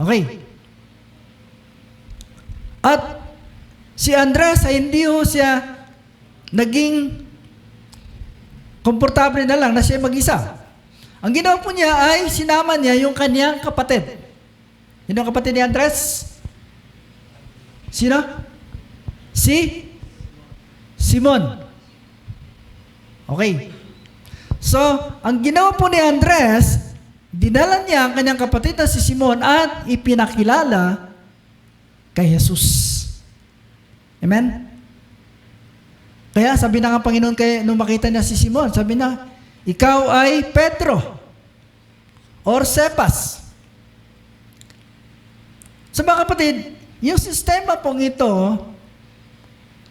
Okay. At si Andres ay hindi ho siya naging komportable na lang na siya mag-isa. Ang ginawa po niya ay sinama niya yung kanyang kapatid. Sino ang kapatid ni Andres? Sino? Si Simon. Okay. So, ang ginawa po ni Andres, dinala niya ang kanyang kapatid na si Simon at ipinakilala kay Jesus. Amen? Kaya sabi na nga Panginoon nung makita niya si Simon, sabi na, ikaw ay Pedro or Cephas. So mga kapatid, yung sistema pong ito,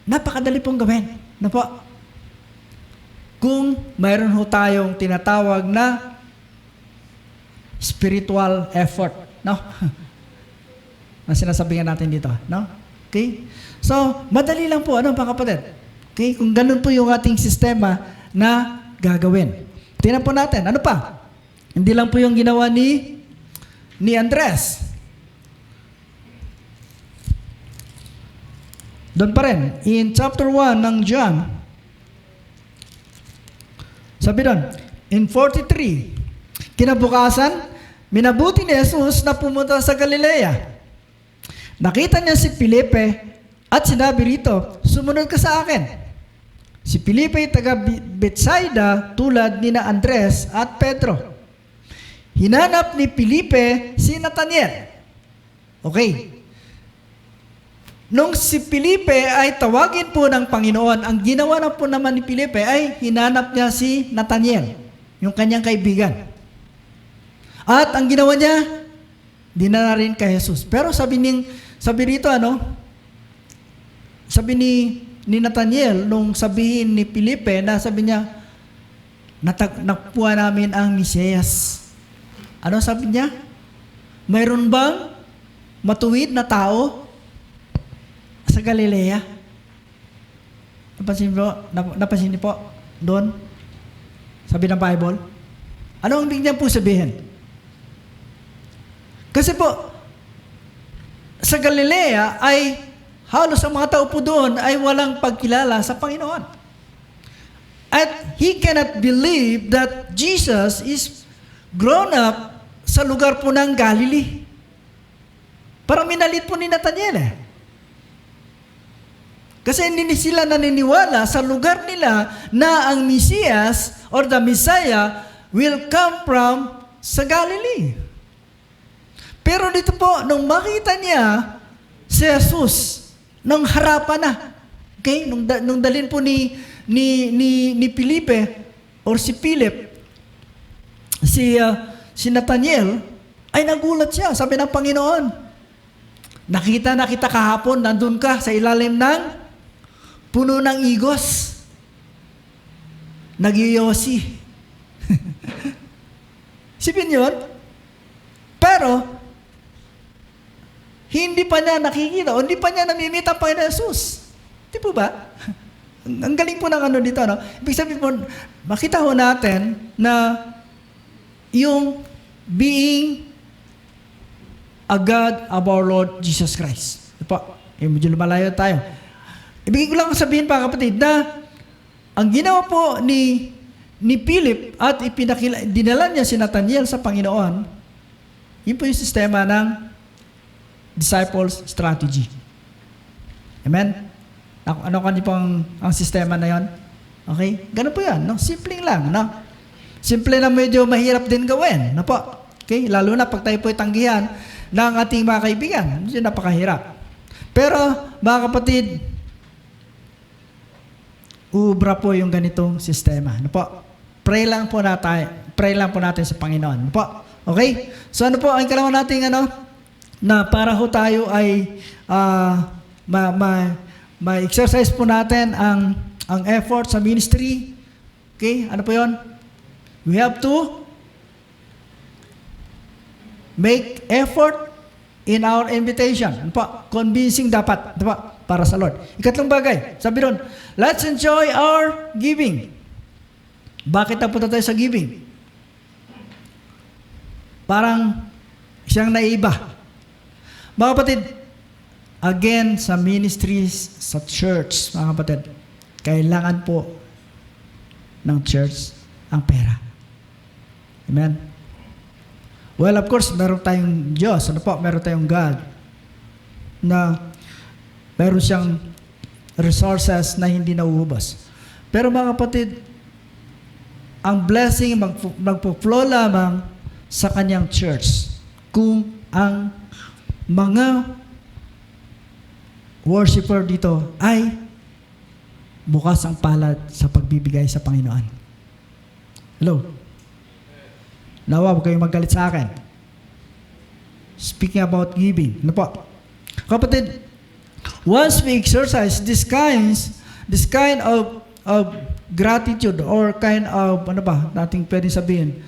napakadali pong gawin. Ano po? Kung mayroon ho tayong tinatawag na spiritual effort. No? Na sinasabihan natin dito. No? Okay? So, madali lang po. Ano mga kapatid? Okay? Kung ganun po yung ating sistema na gagawin. Tingnan po natin. Ano pa? Hindi lang po yung ginawa ni Andres. Doon pa rin. In chapter 1 ng John, sabi doon, in 43, kinabukasan, minabuti ni Jesus na pumunta sa Galilea. Nakita niya si Felipe at sinabi rito, sumunod ka sa akin. Si Felipe ay taga Bethsaida tulad ni na Andres at Pedro. Hinanap ni Felipe si Nathaniel. Okay. Nung si Felipe ay tawagin po ng Panginoon, ang ginawa na po naman ni Felipe ay hinanap niya si Nathaniel, yung kanyang kaibigan. At ang ginawa niya, dinala rin kay Jesus. Pero sabi rito, sabi ni Nathaniel, nung sabihin ni Felipe, na sabi niya, nakuha namin ang Mesiyas. Ano sabi niya? Mayroon bang matuwid na tao sa Galilea? Napansin niyo po doon? Sabi ng Bible. Ano ang ibig niya po sabihin? Kasi po, sa Galilea ay halos ang mga tao po doon ay walang pagkilala sa Panginoon. At he cannot believe that Jesus is grown up sa lugar po ng Galilee. Parang minalit po ni Nathaniel Kasi hindi sila naniniwala sa lugar nila na ang Mesiyas or the Messiah will come from sa Galilee. Pero dito po, nung makita niya si Jesus, nung harapan na, okay? Nung dalhin po ni Felipe or si Philip, si Nathaniel, ay nagulat siya. Sabi ng Panginoon, nakita kahapon, nandun ka sa ilalim ng puno ng igos. Nagyoyosi. Sipin yun. Pero, hindi pa niya nakikita o hindi pa niya namimita ang Panginoon Jesus. Di po ba? Ang galing po ng dito, no? Ibig sabihin po, makita ho natin na yung being a God of our Lord Jesus Christ. Ito po, medyo lumalayo tayo. Ibigay ko lang sabihin pa kapatid na ang ginawa po ni Philip at dinala niya si Nathaniel sa Panginoon, yun po yung sistema ng disciples strategy. Amen? Ano kanyo pong ang sistema na yon? Okay? Ganun po yan. No? Simpleng lang. No? Simple na medyo mahirap din gawin. No po? Okay? Lalo na pag tayo po tanggihan ng ating mga kaibigan. Medyo napakahirap. Pero, mga kapatid, ubra po yung ganitong sistema. Ano po? Pray lang po natin sa Panginoon. Ano po? Okay? So ano po ang kailangan natin na para ho tayo ay ma-exercise po natin ang effort sa ministry. Okay? Ano po 'yon? We have to make effort in our invitation. Ano po? Convincing dapat. Ano po? Para sa Lord. Ikatlong bagay, sabi doon, let's enjoy our giving. Bakit napunta tayo sa giving? Parang siyang naiba. Mga kapatid, again, sa ministries, sa church, mga kapatid, kailangan po ng church ang pera. Amen? Well, of course, meron tayong Diyos. Ano po? Meron tayong God na meron siyang resources na hindi nauubos. Pero mga kapatid, ang blessing magpo-flow lamang sa kanyang church kung ang mga worshiper dito ay bukas ang palad sa pagbibigay sa Panginoon. Hello? Nawa, huwag kayong magalit sa akin. Speaking about giving. Ano po? Kapatid, once we exercise this kind of gratitude or kind of, ano ba, nating pwedeng sabihin,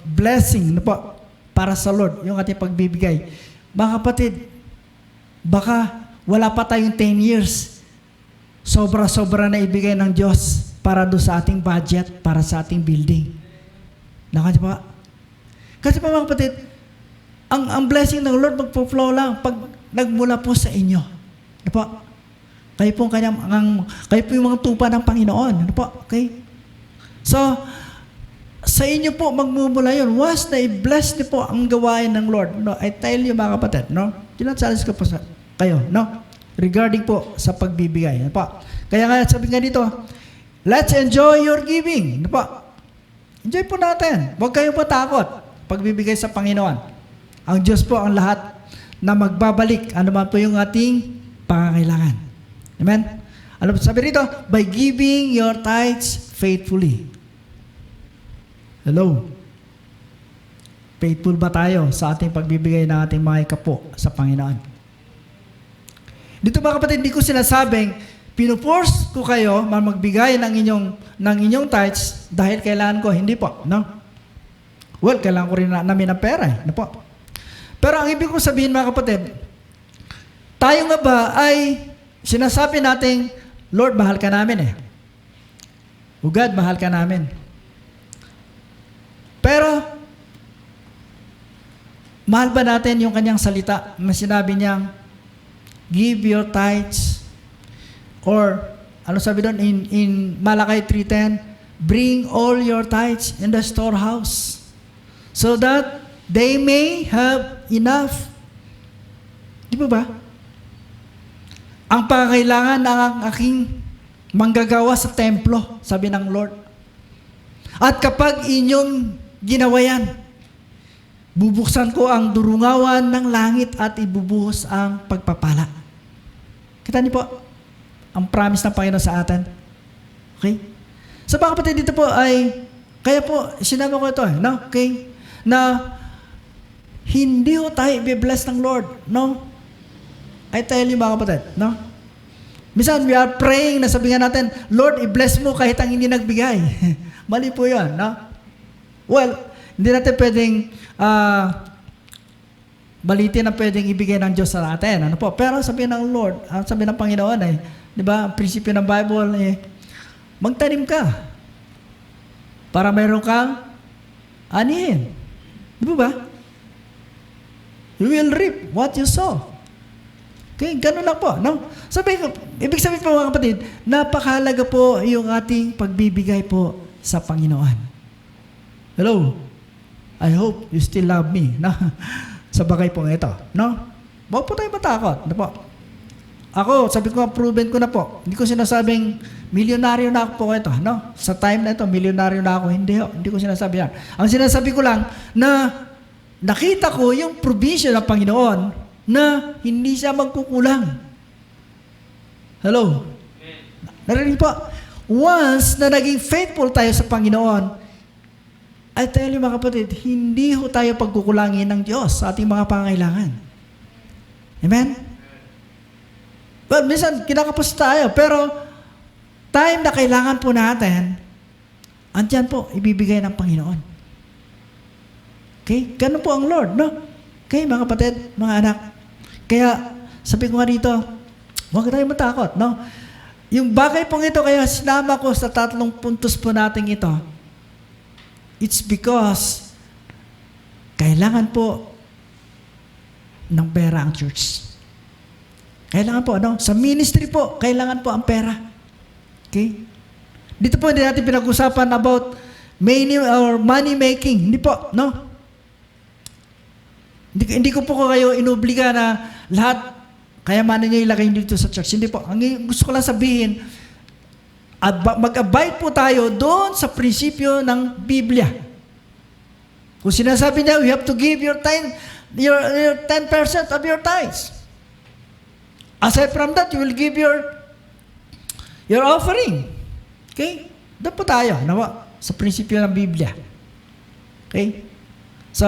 blessing, ano po, para sa Lord, yung ating pagbibigay. Mga kapatid, baka wala pa tayong 10 years, sobra-sobra na ibigay ng Diyos para doon sa ating budget, para sa ating building. Nakasya pa? Kasi pa mga kapatid, ang blessing ng Lord magpo-flow lang pag nagmula po sa inyo. Ano po? Kayo po yung mga tupa ng Panginoon. Ano po? Okay? So, sa inyo po magmumula yun. Once na i-bless niyo po ang gawain ng Lord. No, I tell you mga kapatid, no? Challenge ko po sa kayo, no? Regarding po sa pagbibigay. Ano po? Kaya nga sabi nga dito, let's enjoy your giving. Ano po? Enjoy po natin. Huwag kayong matakot pagbibigay sa Panginoon. Ang Diyos po ang lahat na magbabalik ano man po yung ating pangangailangan. Amen? Ano po sabi rito? By giving your tithes faithfully. Hello? Faithful ba tayo sa ating pagbibigay ng ating mga ikapo sa Panginoon? Dito mga kapatid, hindi ko sinasabing pinuforce ko kayo magbigay ng inyong tithes dahil kailangan ko. Hindi po. No? Well, kailangan ko rin namin ng pera. Ano po? Pero ang ibig kong sabihin mga kapatid, tayo nga ba ay sinasabi nating, Lord, mahal ka namin eh. O God, mahal ka namin. Pero, mahal ba natin yung kanyang salita na sinabi niyang, give your tithes, or, ano sabi doon, in Malakay 3:10, bring all your tithes in the storehouse, so that they may have enough. Di ba ba? Ang pangangailangan ng aking manggagawa sa templo, sabi ng Lord. At kapag inyong ginawa yan, bubuksan ko ang durungawan ng langit at ibubuhos ang pagpapala. Kita niyo po, ang promise ng Panginoon sa atin. Okay? So mga kapatid, dito po ay, kaya po, sinabi ko ito, no? Okay? Na, hindi ho tayo i-bless ng Lord, no? I tell you mga kapatid, no? Minsan, we are praying na sabihin natin, Lord, i-bless mo kahit ang hindi nagbigay. Mali po yun, no? Well, hindi natin pwedeng balitin na pwedeng ibigay ng Diyos sa atin. Ano po? Pero sabihin ng Lord, sabihin ng Panginoon eh, di ba, ang prinsipyo ng Bible eh, magtanim ka para mayroon kang anihin. Di ba ba? You will reap what you sow. Okay, ganun lang po, no? Ibig sabihin po mga kapatid, napakahalaga po yung ating pagbibigay po sa Panginoon. Hello? I hope you still love me, no? Sa bagay po ito, no? Huwag po tayo matakot, no po? Ako, sabi ko, proven ko na po. Hindi ko sinasabing milyonaryo na ako po ito, no? Sa time na ito, milyonaryo na ako. Hindi ko sinasabi yan. Ang sinasabi ko lang na nakita ko yung provision ng Panginoon na hindi siya magkukulang. Hello? Narinig po? Once na naging faithful tayo sa Panginoon, I tell you mga kapatid, hindi ho tayo pagkukulangin ng Diyos sa ating mga pangangailangan. Amen? Well, minsan, kinakapos tayo, pero time na kailangan po natin, andyan po, ibibigay ng Panginoon. Okay? Ganun po ang Lord, no? Okay, mga kapatid, mga anak. Kaya, sabi ko nga dito, huwag tayo matakot, no? Yung bagay pong ito, kaya sinama ko sa 3 puntos po natin ito, it's because kailangan po ng pera ang church. Kailangan po, ano? Sa ministry po, kailangan po ang pera. Okay? Dito po hindi natin pinag-usapan about money making. Hindi po, no? Hindi ko po kayo inuobliga na lahat kayamanan niyo ilagay dito sa church. Hindi po. Ang gusto ko lang sabihin, mag-abide po tayo doon sa prinsipyo ng Biblia. Kung sinasabi niya, you have to give your 10% of your tithes. Aside from that, you will give your offering. Okay? Doon po tayo, sa prinsipyo ng Biblia. Okay? So,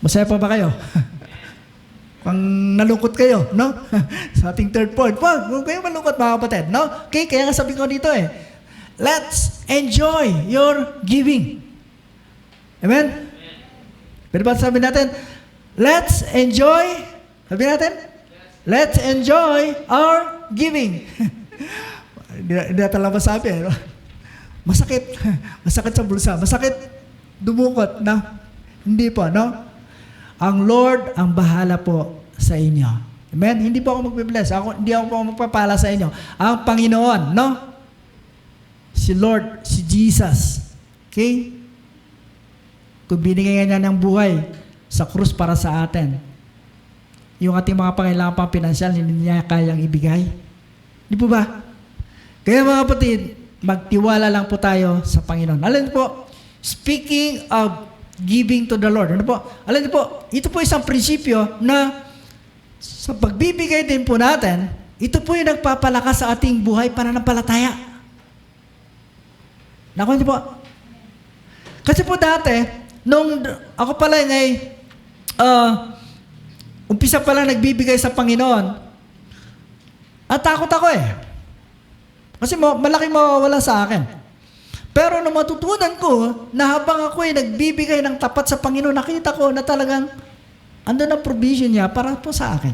masaya pa ba kayo? Kung nalungkot kayo, no? Sa ating third point. Huwag kayo malungkot mga kapatid, no? Okay, kaya nga sabi ko dito let's enjoy your giving. Amen? Pero ba sabi natin, let's enjoy, sabi natin, let's enjoy our giving. Hindi natin lang masabi, no? Masakit. Masakit sa bulsa. Masakit dumukot, no? Hindi po, no? Ang Lord ang bahala po sa inyo. Amen? Hindi po ako magbe-bless. Hindi ako po magpapala sa inyo. Ang Panginoon, no? Si Lord, si Jesus. Okay? Kung binigay niya ng buhay sa krus para sa atin, yung ating mga pangailangan pang pinansyal, hindi niya kayang ibigay. Di po ba? Kaya mga kapatid, magtiwala lang po tayo sa Panginoon. Alam niyo po, speaking of giving to the Lord. Ano po? Alam niyo po, ito po isang prinsipyo na sa pagbibigay din po natin, ito po yung nagpapalakas sa ating buhay pananampalataya. Nakuha niyo po? Kasi po dati, nung ako pala umpisa pa lang nagbibigay sa Panginoon, at takot ako Kasi malaking mawawala sa akin. Pero nung matutunan ko na habang ako nagbibigay ng tapat sa Panginoon, nakita ko na talagang andun ang provision niya para po sa akin.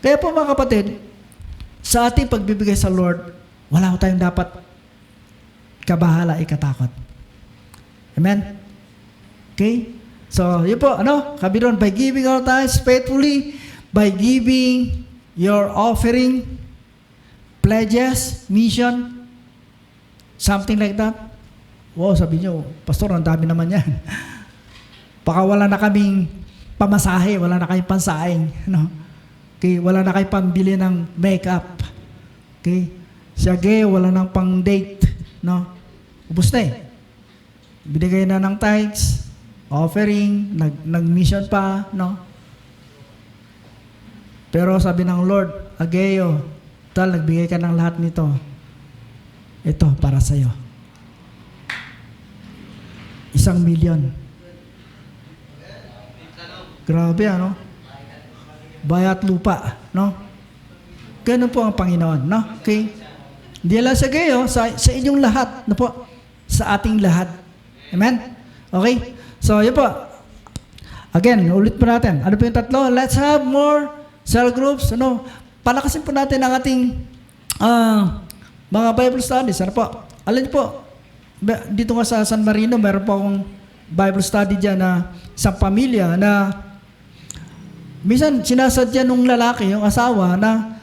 Kaya po mga kapatid, sa ating pagbibigay sa Lord, wala ko tayong dapat kabahala, ikatakot. Amen? Okay? So, yun po, kabiron, by giving our tithes faithfully, by giving your offering, pledges, mission, something like that. Wow, sabi niyo, Pastor, ang dami naman yan. Baka wala na kaming pamasahe, wala na kaming pansaing. No? Okay, wala na kaming pambili ng makeup. Okay? Sige, wala nang pang-date. No? Ubus na Binigay na ng tithes, offering, nag-mission pa. No? Pero sabi ng Lord, Ageo, nagbigay ka ng lahat nito. Ito, para sa'yo. 1 million. Grabe, Bayat lupa, no? Ganun po ang Panginoon, no? Okay? Hindi lang sa gayo, sa inyong lahat, no po? Sa ating lahat. Amen? Okay? So, yun po. Again, ulit po natin. Ano po yung 3? Let's have more cell groups. Palakasin po natin ang ating mga Bible studies. Ano po? Alam niyo po, dito nga sa San Marino, meron po akong Bible study dyan na isang pamilya na minsan sinasadya nung lalaki, yung asawa, na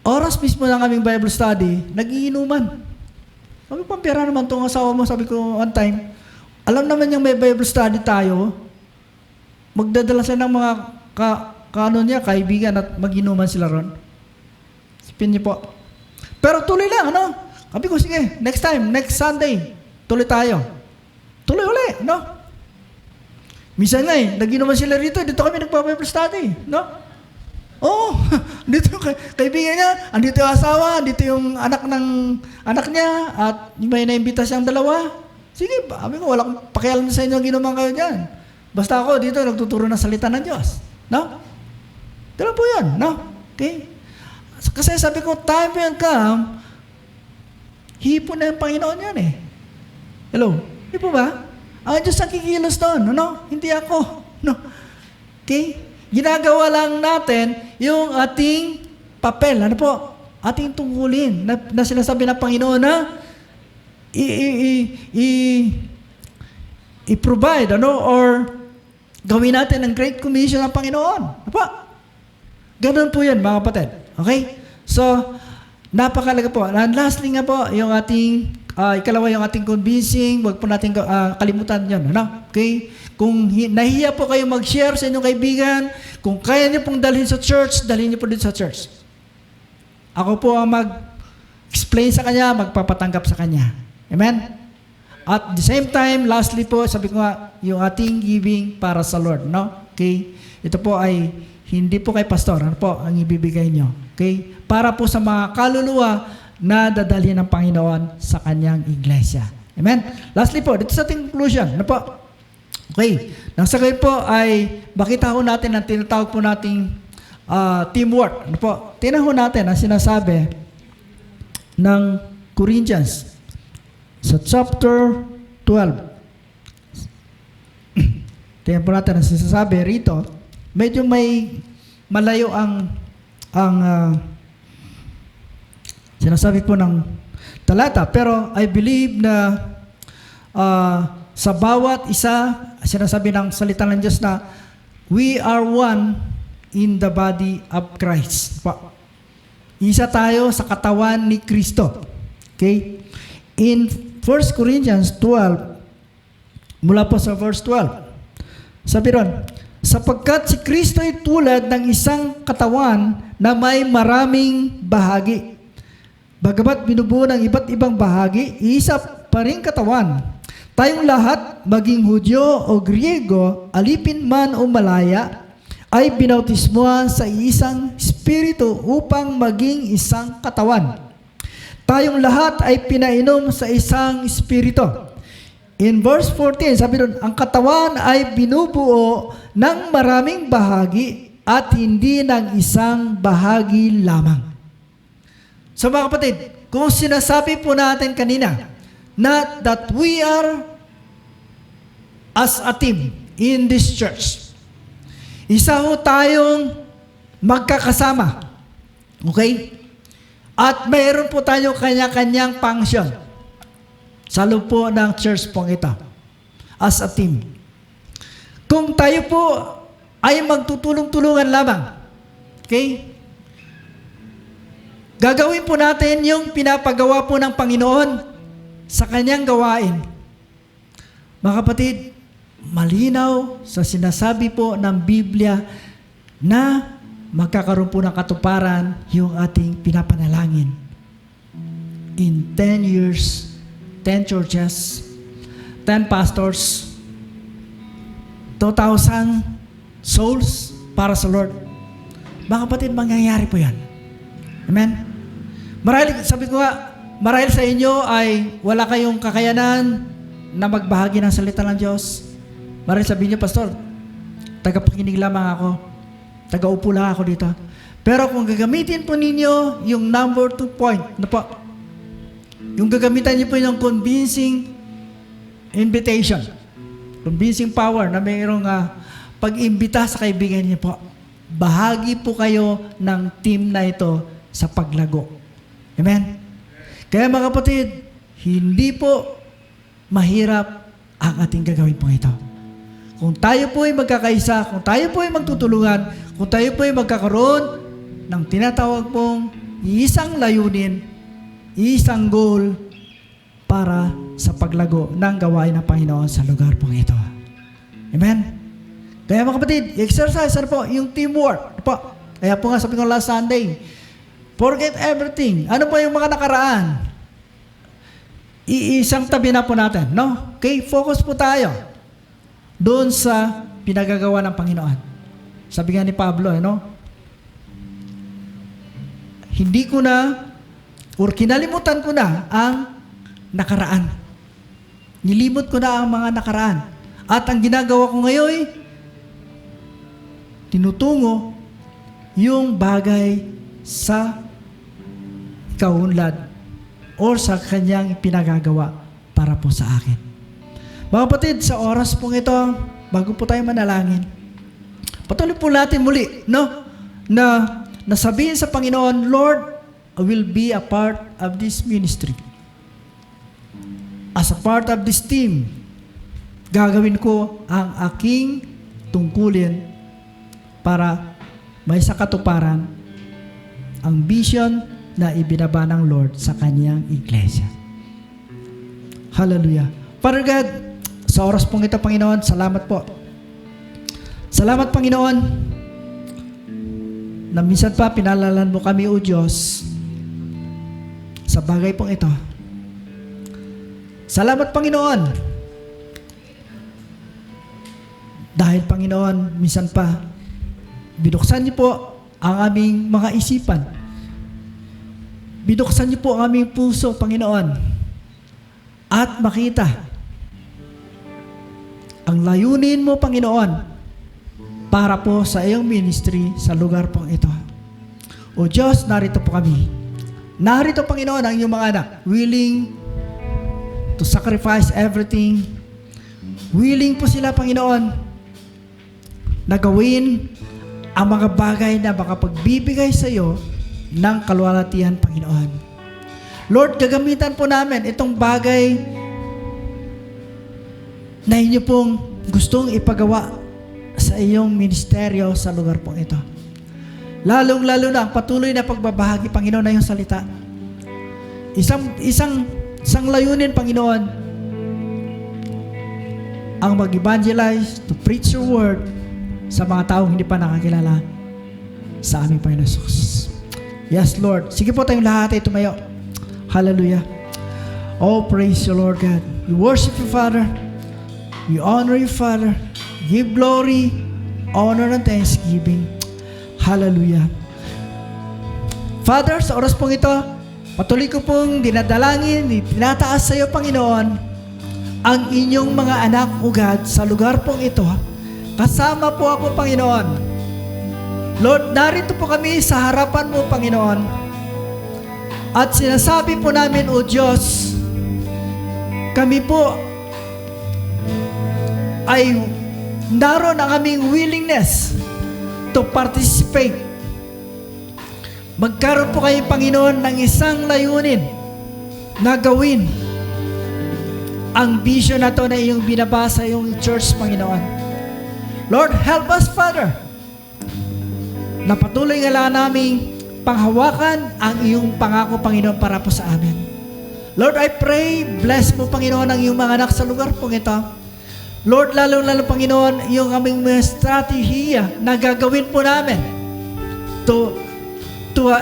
oras mismo ng aming Bible study, nagiinuman. Sabi ko, pera naman tong asawa mo. Sabi ko, one time, alam naman yung may Bible study tayo, magdadala siya ng mga kaibigan at mag-inuman sila ron. Spin niyo po. Pero tuloy lang, ano? Sabi ko, sige, next time, next Sunday, tuloy tayo. Tuloy uli, no? Minsan nga nag-inuman sila rito, dito kami nagpa-Bible study, no? Oo, dito yung kaibigan niya, andito yung asawa, andito yung anak niya, at may naimbita siyang dalawa. Sige, sabi ko, wala akong pakialam sa inyo, ginuman kayo dyan. Basta ako dito, nagtuturo ng salita ng Diyos. No? Dala po yan, no? Okay? Kasi sabi ko, time will come, hipon na yung Panginoon yan eh. Hello? Di po ba? Ang Diyos ang kikilos doon, no? Hindi ako. No? Okay? Ginagawa lang natin yung ating papel, ano po? Ating tungkulin na sinasabi ng Panginoon na i-provide, ano? Or gawin natin ang Great Commission ng Panginoon. Ano po? Ganun po yan, mga kapatid. Okay? So, napakalaga po. And lastly nga po, yung ating ikalawa yung ating convincing, wag po natin kalimutan yan. Ano? Okay? Kung nahiya po kayo mag-share sa inyong kaibigan, kung kaya niyo pong dalhin sa church, dalhin niyo po dito sa church. Ako po ang mag-explain sa kanya, magpapatanggap sa kanya. Amen? At the same time, lastly po, sabi ko nga, yung ating giving para sa Lord. No? Okay? Ito po ay hindi po kay pastor. Ano po ang ibibigay niyo? Okay? Para po sa mga kaluluwa na dadalhin ng Panginoon sa kanyang iglesia. Amen? Lastly po, dito sa ating conclusion. Ano po? Okay. Nang sa gayon po ay bakita ho natin ang tinatawag po nating teamwork. Ano po? Tingnan ho natin ang sinasabi ng Corinthians sa chapter 12. Tingnan po natin ang sinasabi rito. Medyo may malayo ang sinasabi po ng talata. Pero I believe na sa bawat isa, sinasabi ng salita ng Diyos na we are one in the body of Christ. Isa tayo sa katawan ni Kristo. Okay? In 1 Corinthians 12, mula po sa verse 12, sabi ron, sapagkat si Kristo ay tulad ng isang katawan na may maraming bahagi. Bagamat binubuo ng iba't ibang bahagi, isa pa rin katawan. Tayong lahat, maging Hudyo o Griego, alipin man o malaya, ay binautismuhan sa isang espiritu upang maging isang katawan. Tayong lahat ay pinainom sa isang espiritu. In verse 14, sabi doon, ang katawan ay binubuo ng maraming bahagi at hindi ng isang bahagi lamang. So mga kapatid, kung sinasabi po natin kanina, not that we are as a team in this church. Isa ho tayong magkakasama. Okay? At mayroon po tayong kanya-kanyang function sa loob po ng church pong ito. As a team. Kung tayo po ay magtutulong-tulungan lamang. Okay? Gagawin po natin yung pinapagawa po ng Panginoon sa kanyang gawain. Mga kapatid, malinaw sa sinasabi po ng Biblia na magkakaroon po ng katuparan yung ating pinapanalangin. In 10 years, 10 churches, 10 pastors, 2,000 souls para sa Lord. Mga kapatid, mangyayari po yan. Amen? Marahil, sabi ko nga, marahil sa inyo ay wala kayong kakayanan na magbahagi ng salita ng Diyos. Marahil sabihin niyo, Pastor, tagapakinig lamang ako. Tagaupo lang ako dito. Pero kung gagamitin po ninyo yung number 2 point, na po, yung gagamitan niyo po yung convincing invitation, convincing power na mayroong pag-imbita sa kaibigan niyo po, bahagi po kayo ng team na ito sa paglago. Amen? Kaya mga kapatid, hindi po mahirap ang ating gagawin po ito. Kung tayo po ay magkakaisa, kung tayo po ay magtutulungan, kung tayo po ay magkakaroon ng tinatawag pong isang layunin, isang goal para sa paglago ng gawain ng Panginoon sa lugar pong ito. Amen? Kaya mga kapatid, exercise ano po, yung teamwork. Ano po? Kaya po nga sabi ko last Sunday, forget everything. Ano po yung mga nakaraan? Iisang tabi na po natin, no? Okay, focus po tayo doon sa pinagagawa ng Panginoon. Sabi nga ni Pablo, hindi ko na, or kinalimutan ko na ang nakaraan. Nilimot ko na ang mga nakaraan. At ang ginagawa ko ngayon, tinutungo yung bagay sa kaunlad or sa kanyang pinagagawa para po sa akin. Mga kapatid, sa oras pong ito, bago po tayo manalangin, patuloy po natin muli, na nasabihin sa Panginoon, Lord, I will be a part of this ministry. As a part of this team, gagawin ko ang aking tungkulin para may sakatuparan ang vision na ibinaba ng Lord sa kanyang iglesia. Hallelujah. Father God, sa oras pong ito, Panginoon, salamat po. Salamat, Panginoon, na minsan pa pinalalan mo kami, O Diyos, sa bagay pong ito. Salamat, Panginoon, dahil, Panginoon, minsan pa, binuksan niyo po ang aming mga isipan. Binuksan niyo po ang aming puso, Panginoon, at makita ang layunin mo, Panginoon, para po sa iyong ministry sa lugar pong ito. O Diyos, narito po kami. Narito, Panginoon, ang iyong mga anak, willing to sacrifice everything. Willing po sila, Panginoon, na gawin ang mga bagay na makapagbibigay sa iyo ng kaluwalhatian, Panginoon. Lord, gagamitan po namin itong bagay na inyo pong gustong ipagawa sa iyong ministeryo sa lugar pong ito. Lalong-lalo na ang patuloy na pagbabahagi, Panginoon, na iyong salita. Isang layunin, Panginoon, ang mag-evangelize, to preach your word sa mga taong hindi pa nakakilala sa aming Panginoon Jesus. Yes, Lord. Sige po tayong lahat ay tumayo. Hallelujah. Oh, praise you, Lord God. We worship you, Father. We honor you, Father. Give glory, honor, and thanksgiving. Hallelujah. Father, sa oras pong ito, patuloy ko pong dinadalangin, tinataas sa iyo, Panginoon, ang inyong mga anak, O God, sa lugar pong ito. Kasama po ako, Panginoon. Lord, narito po kami sa harapan mo, Panginoon. At sinasabi po namin, O Diyos, kami po ay naroon ang aming willingness to participate. Magkaroon po kayo, Panginoon, ng isang layunin na gawin ang vision na to na iyong binabasa yung church, Panginoon. Lord, help us, Father, na patuloy nga lang naming panghawakan ang iyong pangako, Panginoon, para po sa amin. Lord, I pray, bless po, Panginoon, ang iyong mga anak sa lugar pong ito. Lord, lalo-lalo, Panginoon, yung aming mga strategiya na gagawin po namin to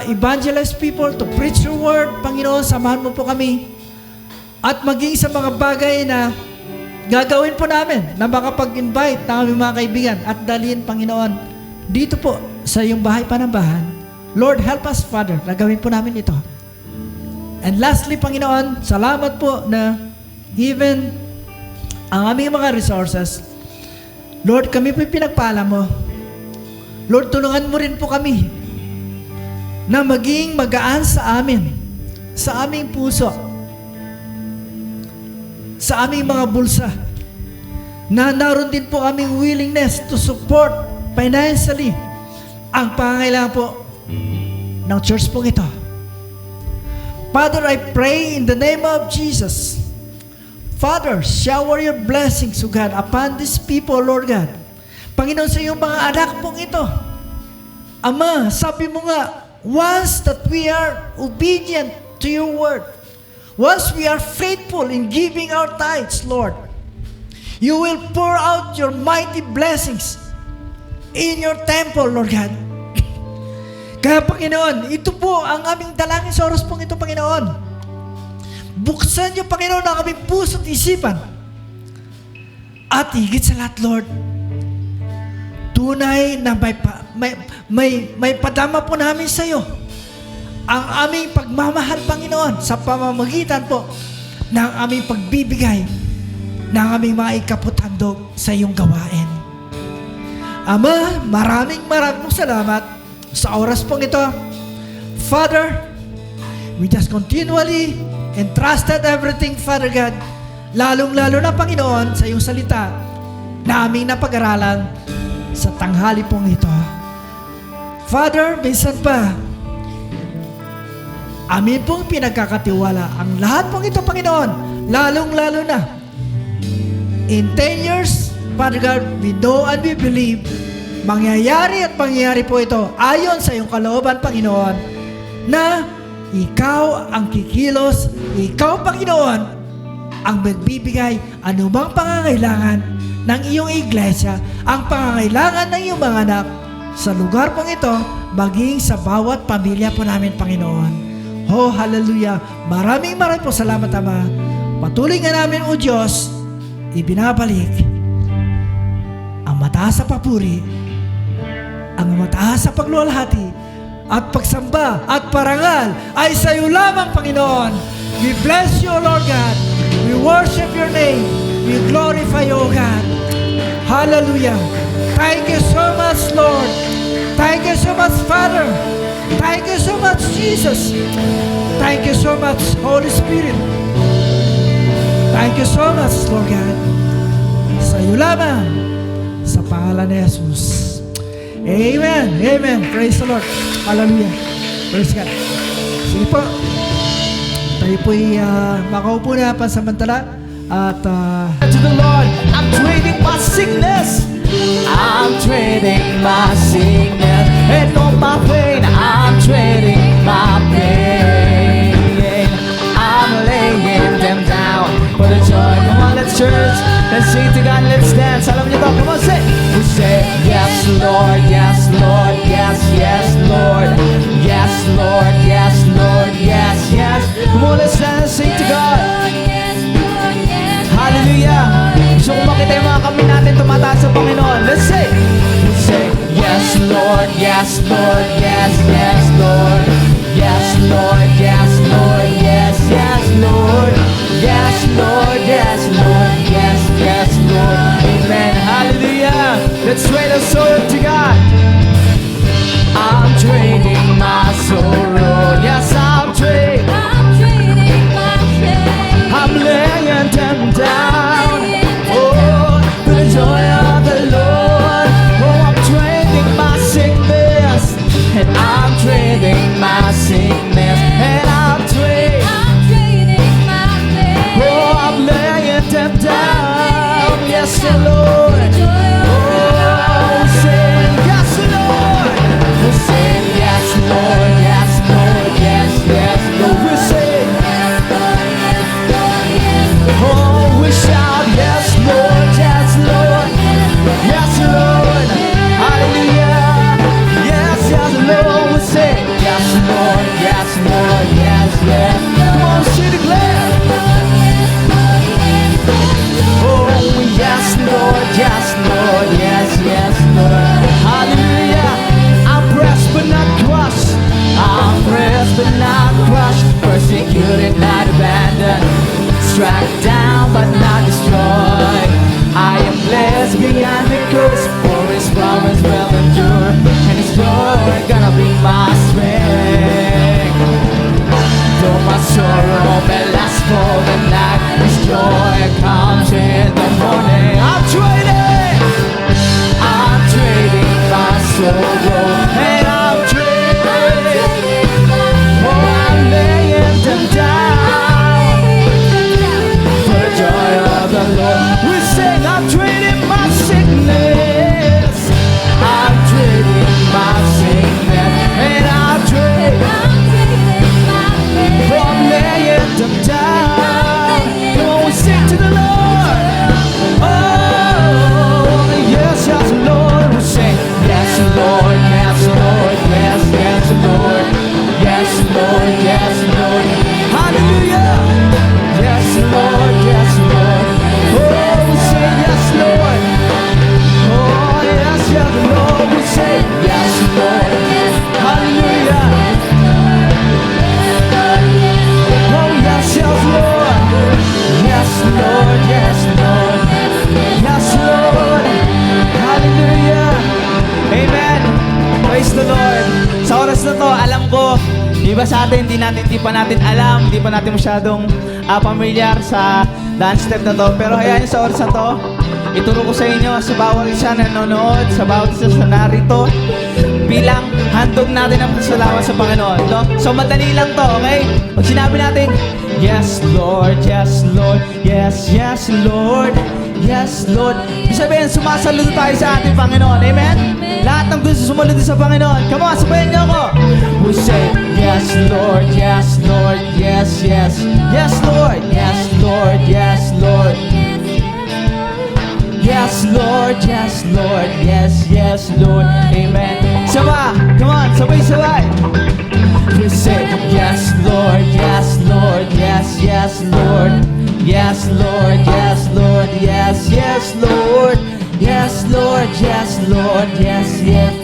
evangelize people, to preach your word, Panginoon, samahan mo po kami. At maging sa mga bagay na gagawin po namin na makapag-invite ng aming mga kaibigan at dalhin, Panginoon, dito po sa iyong bahay panambahan. Lord, help us, Father, na gawin po namin ito. And lastly, Panginoon, salamat po na even ang aming mga resources, Lord, kami po'y pinagpala mo. Lord, tulungan mo rin po kami na maging magaan sa amin, sa aming puso, sa aming mga bulsa, na naroon din po aming willingness to support financially ang pangangailangan po ng church pong ito. Father, I pray in the name of Jesus, Father, shower your blessings, O God, upon these people, Lord God. Panginoon, sa iyong mga anak pong ito. Ama, sabi mo nga, once that we are obedient to your word, once we are faithful in giving our tithes, Lord, you will pour out your mighty blessings in your temple, Lord God. Kaya, Panginoon, ito po ang aming dalangin sa oras pong ito, Panginoon. Buksan niyo, Panginoon, ang aming puso at isipan. At higit sa lahat, Lord, tunay na may padama po namin sa iyo ang aming pagmamahal, Panginoon, sa pamamagitan po ng aming pagbibigay ng aming mga ikaputhandog sa iyong gawain. Ama, maraming salamat sa oras pong ito. Father, we just continually entrusted everything, Father God, lalong-lalo na, Panginoon, sa iyong salita na aming napag-aralan sa tanghali pong ito. Father, minsan pa, amin pong pinagkakatiwala ang lahat pong ito, Panginoon, lalong-lalo na. In 10 years, Father God, we know and we believe, mangyayari po ito ayon sa iyong kalooban, Panginoon, na ikaw ang kikilos, ikaw, Panginoon, ang magbibigay anumang pangangailangan ng iyong iglesia, ang pangangailangan ng iyong mga anak sa lugar pong ito, maging sa bawat pamilya po namin, Panginoon. Oh, hallelujah. Maraming po salamat, Ama. Patuloy nga namin, O Diyos, ibinabalik ang mataas sa papuri, ang mataas sa pagluwalhati, at pagsamba at parangal ay sa iyo lamang, Panginoon. We bless you, Lord God. We worship your name. We glorify you, O God. Hallelujah. Thank you so much, Lord. Thank you so much, Father. Thank you so much, Jesus. Thank you so much, Holy Spirit. Thank you so much, Lord God. Sa iyo lamang, sa pangalan ni Jesus. Amen. Amen. Praise the Lord. Hallelujah. Praise God. Sige po. Tayo po'y makaupo na pansamantala. At To the Lord, I'm trading my sickness. I'm trading my sickness. And all my pain, I'm trading my pain. I'm laying them down for the joy. Come on, let's church. Let's sing to God, let's dance. Alam niyo to, come on, say. We say, yes, Lord, yes, Lord, yes, yes, Lord. Yes, Lord, yes, Lord, yes, yes. Come on, let's dance, sing to God. Hallelujah. Gusto ko makita yung mga kamay natin tumataas sa Panginoon. Let's say, yes, Lord, yes, Lord, yes, yes, Lord. Yes, Lord, yes, Lord, yes, yes, Lord. Yes, Lord, yes, Lord, yes, yes, Lord. Amen. Hallelujah. Let's trade our soul to God. I'm trading my sorrow. Yes, I'm trading my shame. I'm laying them down. Oh, for the joy of the Lord. Oh, I'm trading my sickness. And I'm trading my sickness. And I'm trading my pain. Oh, I'm laying them down. Yes, Lord. Oh, sing yes, Lord. We sing yes, Lord, yes, Lord, yes, yes, Lord. We sing. Oh, we shout yes, Lord, yes, Lord, yes, Lord. Hallelujah. Yes, yes, Lord. We sing yes, Lord, yes, Lord, yes, yes. Come on, she declare. Oh, yes, Lord, yes, Lord, yes, yes, Lord. Hallelujah. I'm pressed but not crushed. I'm pressed but not crushed. Persecuted, not abandoned. Struck down but not destroyed. I am blessed beyond the curse, for His promise will endure, and His joy gonna be my strength. Though my sorrow may last for the night, His joy comes in the morning. I'm trading my sorrow, and I'm trading. Oh, I'm laying them down for the joy iba sa atin, di pa natin alam, di pa natin masyadong familiar sa dance step na to. Pero hayaan nyo sa oras na to, ituro ko sa inyo, sa bawat isa na nanonood, sa bawat isa na narito, bilang handog natin ang pasalamat sa Panginoon. No? So madali lang to, okay? Pag sinabi natin, yes Lord, yes Lord, yes, yes Lord, yes Lord. Ibig sabihin, sumasaludo tayo sa ating Panginoon. Amen? Lahat ng gusto sumaludo sa Panginoon. Come on, sabayan niyo ako. We say, yes Lord, yes Lord, yes, yes, yes Lord, yes Lord, yes Lord. Yes, Lord, yes, Lord, yes, yes, Lord, amen. Saba, come on, sabay-sabay. We say, yes, Lord, yes, Lord, yes, yes, Lord. Yes, Lord, yes, Lord, yes, yes, Lord. Yes, Lord, yes, Lord, yes, yes.